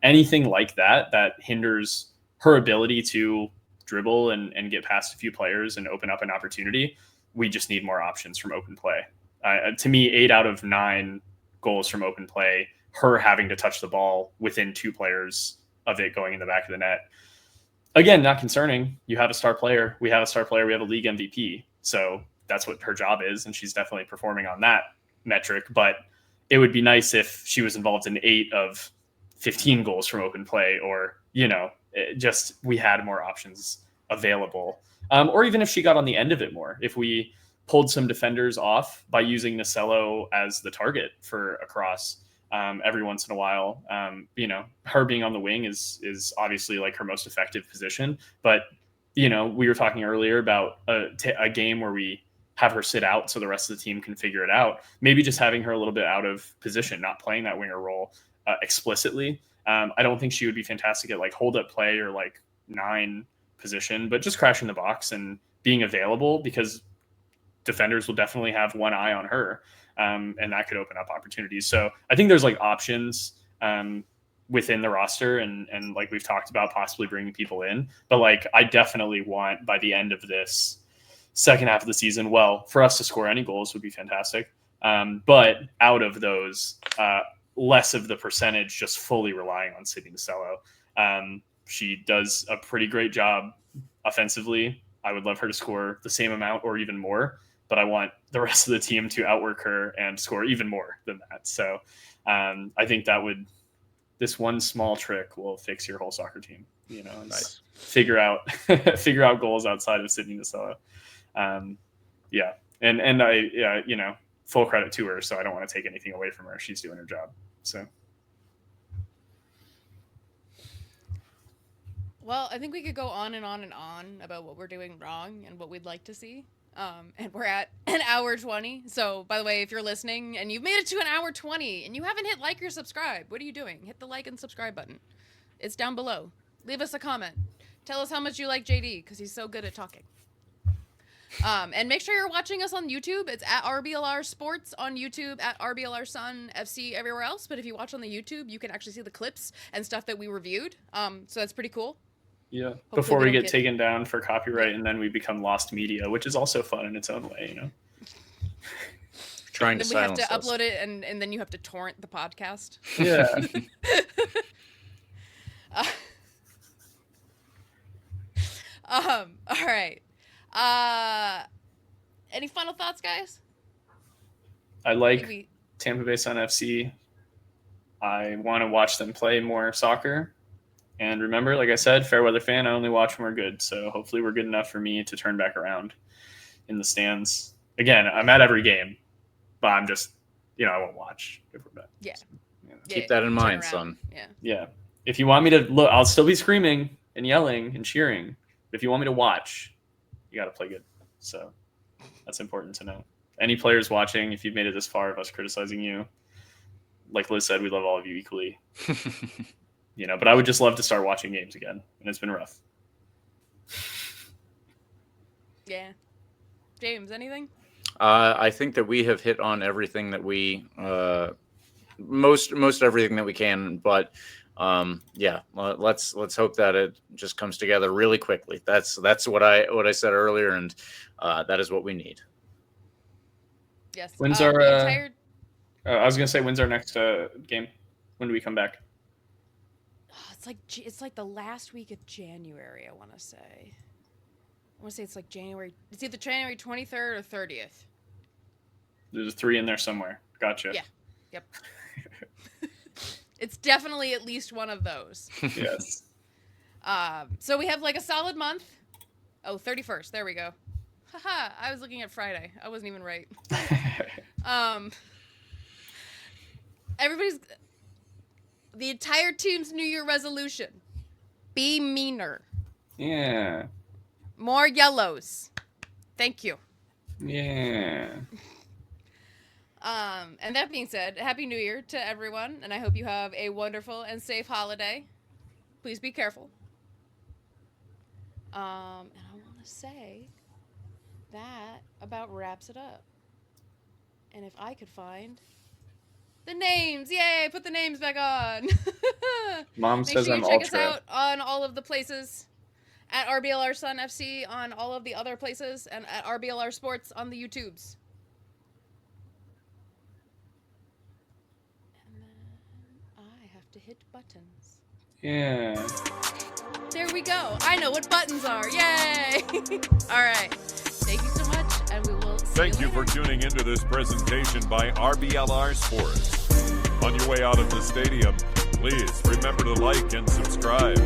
Anything like that hinders her ability to dribble and get past a few players and open up an opportunity. We just need more options from open play. To me, 8 out of 9 goals from open play, her having to touch the ball within 2 players of it going in the back of the net. Again, not concerning. You have a star player. We have a star player. We have a league MVP. So that's what her job is. And she's definitely performing on that metric. But it would be nice if she was involved in 8 of 15 goals from open play, or, just we had more options available. Or even if she got on the end of it more, if we pulled some defenders off by using Nasello as the target for a cross every once in a while. Her being on the wing is obviously like her most effective position. But, we were talking earlier about a game where we have her sit out so the rest of the team can figure it out. Maybe just having her a little bit out of position, not playing that winger role explicitly. I don't think she would be fantastic at like hold up play or like 9 position, but just crashing the box and being available, because defenders will definitely have one eye on her. And that could open up opportunities. So I think there's like options within the roster and like we've talked about possibly bringing people in, but like I definitely want by the end of this second half of the season, well, for us to score any goals would be fantastic. But out of those, less of the percentage just fully relying on Sydney Nasello. She does a pretty great job offensively. I would love her to score the same amount or even more, but I want the rest of the team to outwork her and score even more than that. So I think this one small trick will fix your whole soccer team, Nice. figure out goals outside of Sydney Nasello. And I, full credit to her. So I don't want to take anything away from her. She's doing her job. So. Well, I think we could go on and on and on about what we're doing wrong and what we'd like to see. And we're at an hour 20. So, by the way, if you're listening and you've made it to an hour 20 and you haven't hit like or subscribe, what are you doing? Hit the like and subscribe button. It's down below. Leave us a comment. Tell us how much you like JD, because he's so good at talking. And make sure you're watching us on YouTube. It's at RBLR Sports on YouTube, at RBLR Sun FC everywhere else. But if you watch on the YouTube, you can actually see the clips and stuff that we reviewed. So that's pretty cool. Yeah. Hopefully Before we get taken down for copyright, and then we become lost media, which is also fun in its own way, Trying to silence us. We have to upload it, and then you have to torrent the podcast. Yeah. All right. Any final thoughts, guys? I like Tampa Bay Sun FC. I want to watch them play more soccer. And remember, like I said, fair weather fan, I only watch when we're good. So hopefully we're good enough for me to turn back around in the stands. Again, I'm at every game, but I'm just, I won't watch if we're bad. Yeah. So, Keep that in mind, son. Yeah. Yeah. If you want me to look, I'll still be screaming and yelling and cheering. But if you want me to watch, you got to play good. So that's important to know. Any players watching, if you've made it this far of us criticizing you, like Liz said, we love all of you equally. But I would just love to start watching games again, and it's been rough. Yeah. James, anything? I think that we have hit on everything that we most everything that we can, but let's hope that it just comes together really quickly. That's what I said earlier, and that is what we need. Yes. When's our? I was gonna say, when's our next game? When do we come back? It's like the last week of January, I want to say. It's like January. It's either January 23rd or 30th. There's a 3 in there somewhere. Gotcha. Yeah. Yep. It's definitely at least one of those. Yes. So we have like a solid month. Oh, 31st. There we go. Haha. I was looking at Friday. I wasn't even right. The entire team's New Year resolution: be meaner. Yeah. More yellows. Thank you. Yeah. And that being said, Happy New Year to everyone, and I hope you have a wonderful and safe holiday. Please be careful. And I want to say that about wraps it up. And if I could find the names, yay! Put the names back on. Mom Make says sure I'm you check ultra. us out on all of the places at RBLR Sun FC on all of the other places, and at RBLR Sports on the YouTubes. And then I have to hit buttons. Yeah. There we go. I know what buttons are. Yay! All right. Thank you so much, and we will see Thank you later. for tuning into this presentation by RBLR Sports. On your way out of the stadium, please remember to like and subscribe.